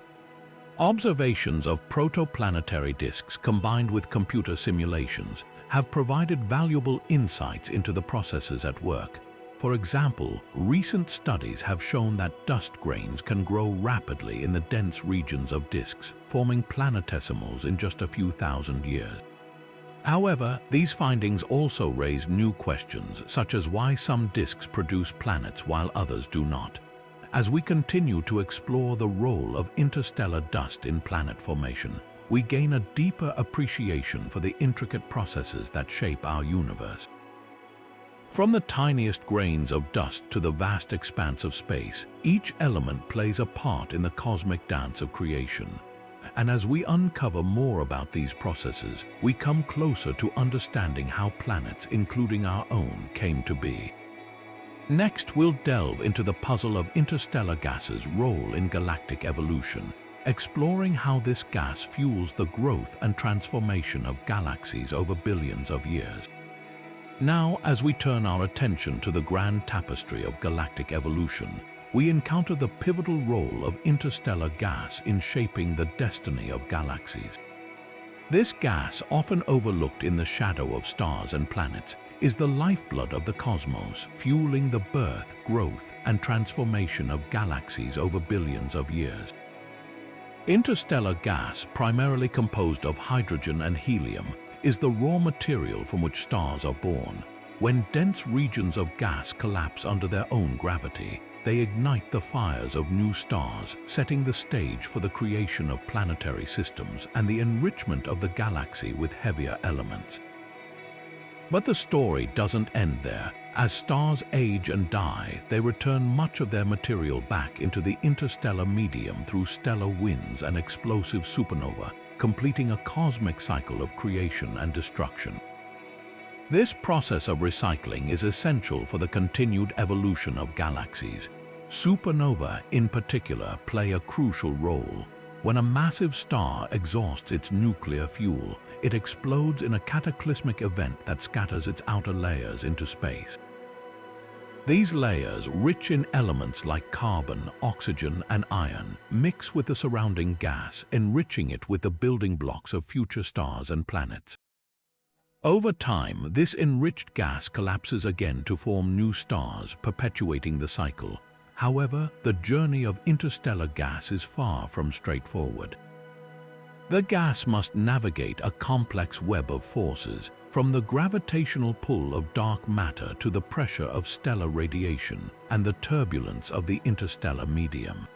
Observations of protoplanetary disks combined with computer simulations have provided valuable insights into the processes at work. For example, recent studies have shown that dust grains can grow rapidly in the dense regions of disks, forming planetesimals in just a few thousand years. However, these findings also raise new questions, such as why some disks produce planets while others do not. As we continue to explore the role of interstellar dust in planet formation, we gain a deeper appreciation for the intricate processes that shape our universe. From the tiniest grains of dust to the vast expanse of space, each element plays a part in the cosmic dance of creation. And as we uncover more about these processes, we come closer to understanding how planets, including our own, came to be. Next, we'll delve into the puzzle of interstellar gas's role in galactic evolution, exploring how this gas fuels the growth and transformation of galaxies over billions of years. Now, as we turn our attention to the grand tapestry of galactic evolution, we encounter the pivotal role of interstellar gas in shaping the destiny of galaxies. This gas, often overlooked in the shadow of stars and planets, is the lifeblood of the cosmos, fueling the birth, growth, and transformation of galaxies over billions of years. Interstellar gas, primarily composed of hydrogen and helium, is the raw material from which stars are born. When dense regions of gas collapse under their own gravity, they ignite the fires of new stars, setting the stage for the creation of planetary systems and the enrichment of the galaxy with heavier elements. But the story doesn't end there. As stars age and die, they return much of their material back into the interstellar medium through stellar winds and explosive supernova, completing a cosmic cycle of creation and destruction. This process of recycling is essential for the continued evolution of galaxies. Supernova, in particular, play a crucial role. When a massive star exhausts its nuclear fuel, it explodes in a cataclysmic event that scatters its outer layers into space. These layers, rich in elements like carbon, oxygen, and iron, mix with the surrounding gas, enriching it with the building blocks of future stars and planets. Over time, this enriched gas collapses again to form new stars, perpetuating the cycle. However, the journey of interstellar gas is far from straightforward. The gas must navigate a complex web of forces, from the gravitational pull of dark matter to the pressure of stellar radiation and the turbulence of the interstellar medium.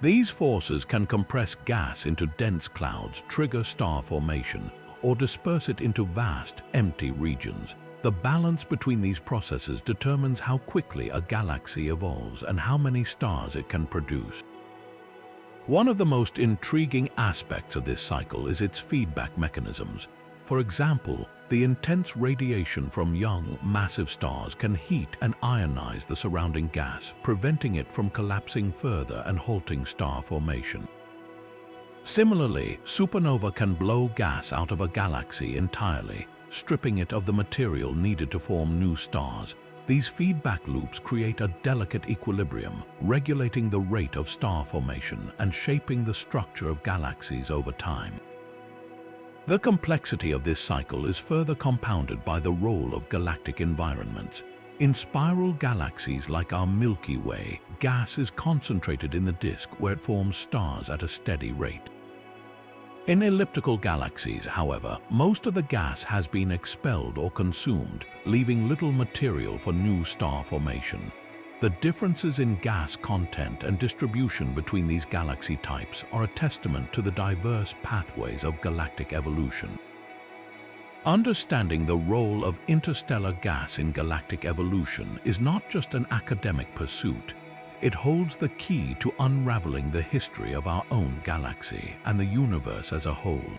These forces can compress gas into dense clouds, trigger star formation, or disperse it into vast, empty regions. The balance between these processes determines how quickly a galaxy evolves and how many stars it can produce. One of the most intriguing aspects of this cycle is its feedback mechanisms. For example, the intense radiation from young, massive stars can heat and ionize the surrounding gas, preventing it from collapsing further and halting star formation. Similarly, supernova can blow gas out of a galaxy entirely, stripping it of the material needed to form new stars. These feedback loops create a delicate equilibrium, regulating the rate of star formation and shaping the structure of galaxies over time. The complexity of this cycle is further compounded by the role of galactic environments. In spiral galaxies like our Milky Way, gas is concentrated in the disk where it forms stars at a steady rate. In elliptical galaxies, however, most of the gas has been expelled or consumed, leaving little material for new star formation. The differences in gas content and distribution between these galaxy types are a testament to the diverse pathways of galactic evolution. Understanding the role of interstellar gas in galactic evolution is not just an academic pursuit. It holds the key to unraveling the history of our own galaxy and the universe as a whole.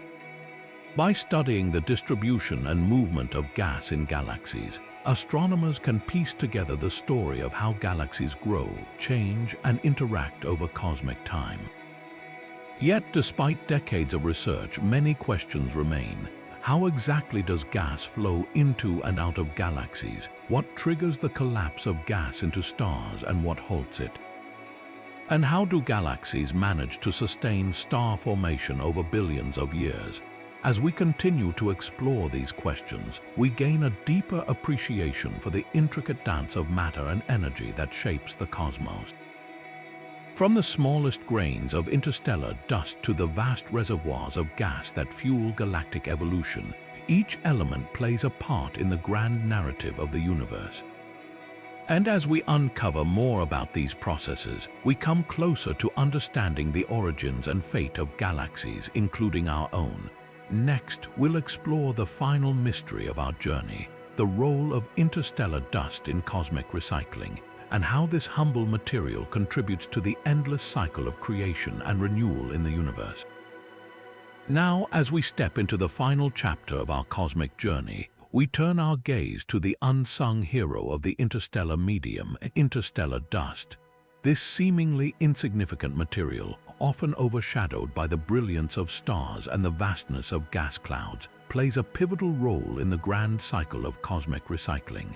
By studying the distribution and movement of gas in galaxies, astronomers can piece together the story of how galaxies grow, change, and interact over cosmic time. Yet, despite decades of research, many questions remain. How exactly does gas flow into and out of galaxies? What triggers the collapse of gas into stars and what halts it? And how do galaxies manage to sustain star formation over billions of years? As we continue to explore these questions, we gain a deeper appreciation for the intricate dance of matter and energy that shapes the cosmos. From the smallest grains of interstellar dust to the vast reservoirs of gas that fuel galactic evolution, each element plays a part in the grand narrative of the universe. And as we uncover more about these processes, we come closer to understanding the origins and fate of galaxies, including our own. Next, we'll explore the final mystery of our journey, the role of interstellar dust in cosmic recycling, and how this humble material contributes to the endless cycle of creation and renewal in the universe. Now, as we step into the final chapter of our cosmic journey, we turn our gaze to the unsung hero of the interstellar medium, interstellar dust. This seemingly insignificant material, often overshadowed by the brilliance of stars and the vastness of gas clouds, plays a pivotal role in the grand cycle of cosmic recycling.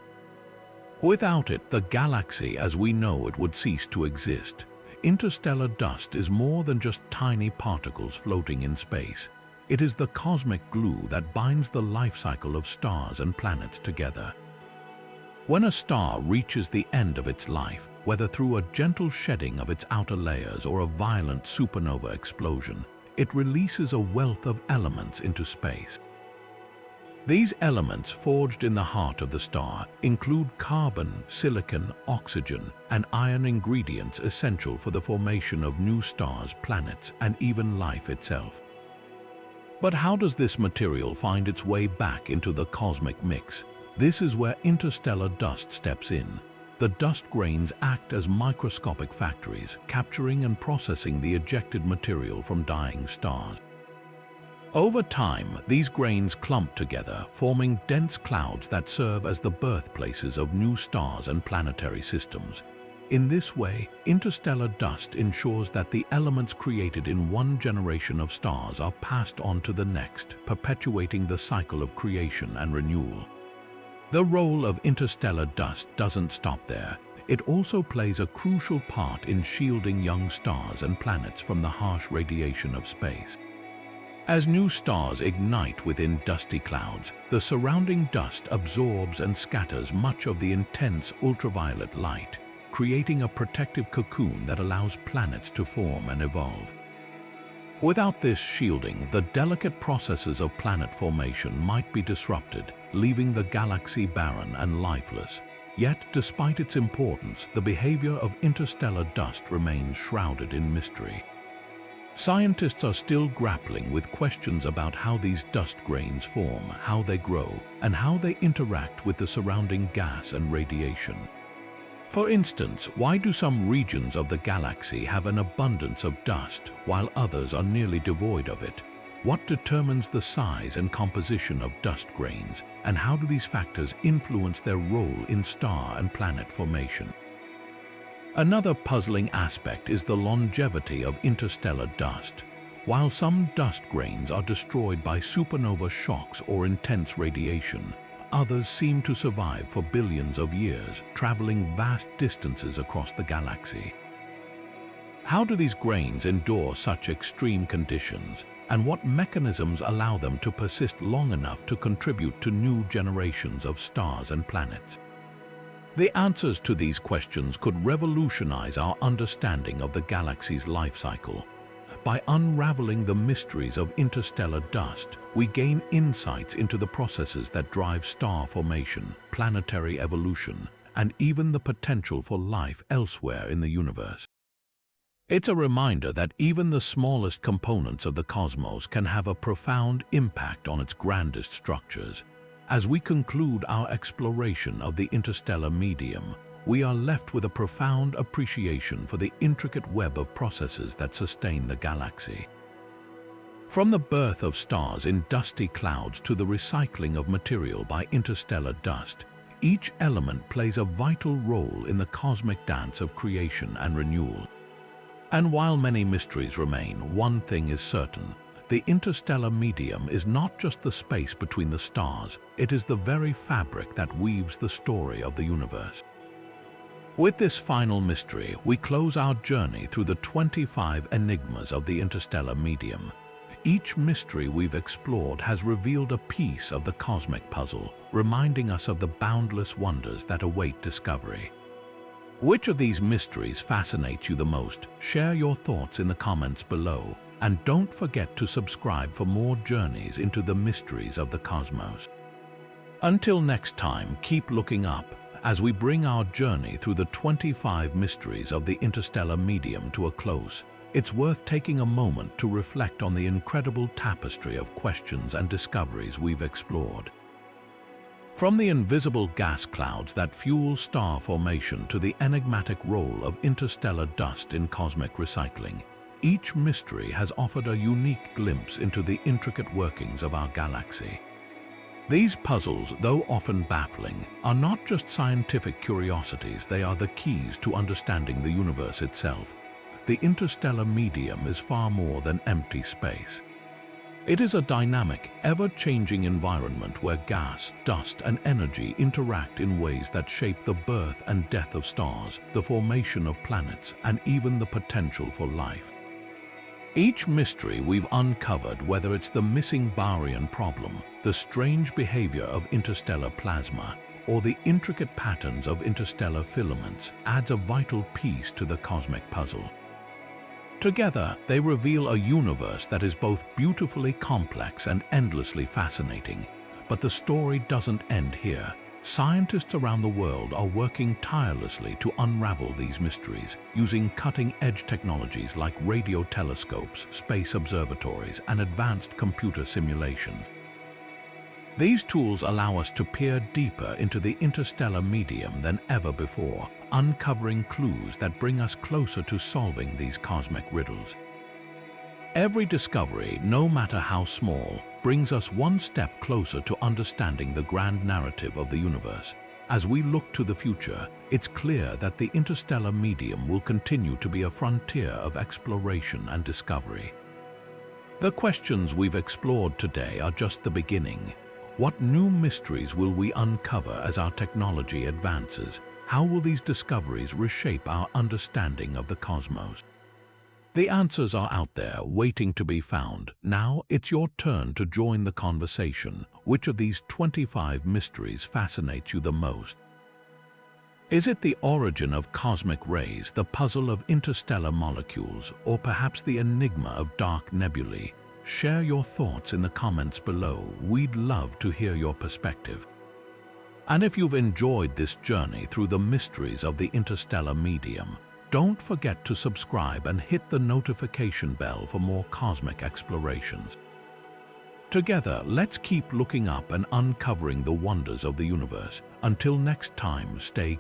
Without it, the galaxy as we know it would cease to exist. Interstellar dust is more than just tiny particles floating in space. It is the cosmic glue that binds the life cycle of stars and planets together. When a star reaches the end of its life, whether through a gentle shedding of its outer layers or a violent supernova explosion, it releases a wealth of elements into space. These elements, forged in the heart of the star, include carbon, silicon, oxygen, and iron, ingredients essential for the formation of new stars, planets, and even life itself. But how does this material find its way back into the cosmic mix? This is where interstellar dust steps in. The dust grains act as microscopic factories, capturing and processing the ejected material from dying stars. Over time, these grains clump together, forming dense clouds that serve as the birthplaces of new stars and planetary systems. In this way, interstellar dust ensures that the elements created in one generation of stars are passed on to the next, perpetuating the cycle of creation and renewal. The role of interstellar dust doesn't stop there. It also plays a crucial part in shielding young stars and planets from the harsh radiation of space. As new stars ignite within dusty clouds, the surrounding dust absorbs and scatters much of the intense ultraviolet light, creating a protective cocoon that allows planets to form and evolve. Without this shielding, the delicate processes of planet formation might be disrupted, leaving the galaxy barren and lifeless. Yet, despite its importance, the behavior of interstellar dust remains shrouded in mystery. Scientists are still grappling with questions about how these dust grains form, how they grow, and how they interact with the surrounding gas and radiation. For instance, why do some regions of the galaxy have an abundance of dust while others are nearly devoid of it? What determines the size and composition of dust grains, and how do these factors influence their role in star and planet formation? Another puzzling aspect is the longevity of interstellar dust. While some dust grains are destroyed by supernova shocks or intense radiation, others seem to survive for billions of years, traveling vast distances across the galaxy. How do these grains endure such extreme conditions, and what mechanisms allow them to persist long enough to contribute to new generations of stars and planets? The answers to these questions could revolutionize our understanding of the galaxy's life cycle. By unraveling the mysteries of interstellar dust, we gain insights into the processes that drive star formation, planetary evolution, and even the potential for life elsewhere in the universe. It's a reminder that even the smallest components of the cosmos can have a profound impact on its grandest structures. As we conclude our exploration of the interstellar medium, we are left with a profound appreciation for the intricate web of processes that sustain the galaxy. From the birth of stars in dusty clouds to the recycling of material by interstellar dust, each element plays a vital role in the cosmic dance of creation and renewal. And while many mysteries remain, one thing is certain: the interstellar medium is not just the space between the stars, it is the very fabric that weaves the story of the universe. With this final mystery, we close our journey through the 25 enigmas of the interstellar medium. Each mystery we've explored has revealed a piece of the cosmic puzzle, reminding us of the boundless wonders that await discovery. Which of these mysteries fascinates you the most? Share your thoughts in the comments below, and don't forget to subscribe for more journeys into the mysteries of the cosmos. Until next time, keep looking up as we bring our journey through the 25 mysteries of the interstellar medium to a close. It's worth taking a moment to reflect on the incredible tapestry of questions and discoveries we've explored. From the invisible gas clouds that fuel star formation to the enigmatic role of interstellar dust in cosmic recycling, each mystery has offered a unique glimpse into the intricate workings of our galaxy. These puzzles, though often baffling, are not just scientific curiosities, they are the keys to understanding the universe itself. The interstellar medium is far more than empty space. It is a dynamic, ever-changing environment where gas, dust, and energy interact in ways that shape the birth and death of stars, the formation of planets, and even the potential for life. Each mystery we've uncovered, whether it's the Missing Baryon Problem, the strange behavior of interstellar plasma, or the intricate patterns of interstellar filaments, adds a vital piece to the cosmic puzzle. Together, they reveal a universe that is both beautifully complex and endlessly fascinating. But the story doesn't end here. Scientists around the world are working tirelessly to unravel these mysteries, using cutting-edge technologies like radio telescopes, space observatories, and advanced computer simulations. These tools allow us to peer deeper into the interstellar medium than ever before, uncovering clues that bring us closer to solving these cosmic riddles. Every discovery, no matter how small, brings us one step closer to understanding the grand narrative of the universe. As we look to the future, it's clear that the interstellar medium will continue to be a frontier of exploration and discovery. The questions we've explored today are just the beginning. What new mysteries will we uncover as our technology advances? How will these discoveries reshape our understanding of the cosmos? The answers are out there, waiting to be found. Now it's your turn to join the conversation. Which of these 25 mysteries fascinates you the most? Is it the origin of cosmic rays, the puzzle of interstellar molecules, or perhaps the enigma of dark nebulae? Share your thoughts in the comments below. We'd love to hear your perspective. And if you've enjoyed this journey through the mysteries of the interstellar medium, don't forget to subscribe and hit the notification bell for more cosmic explorations. Together, let's keep looking up and uncovering the wonders of the universe. Until next time, stay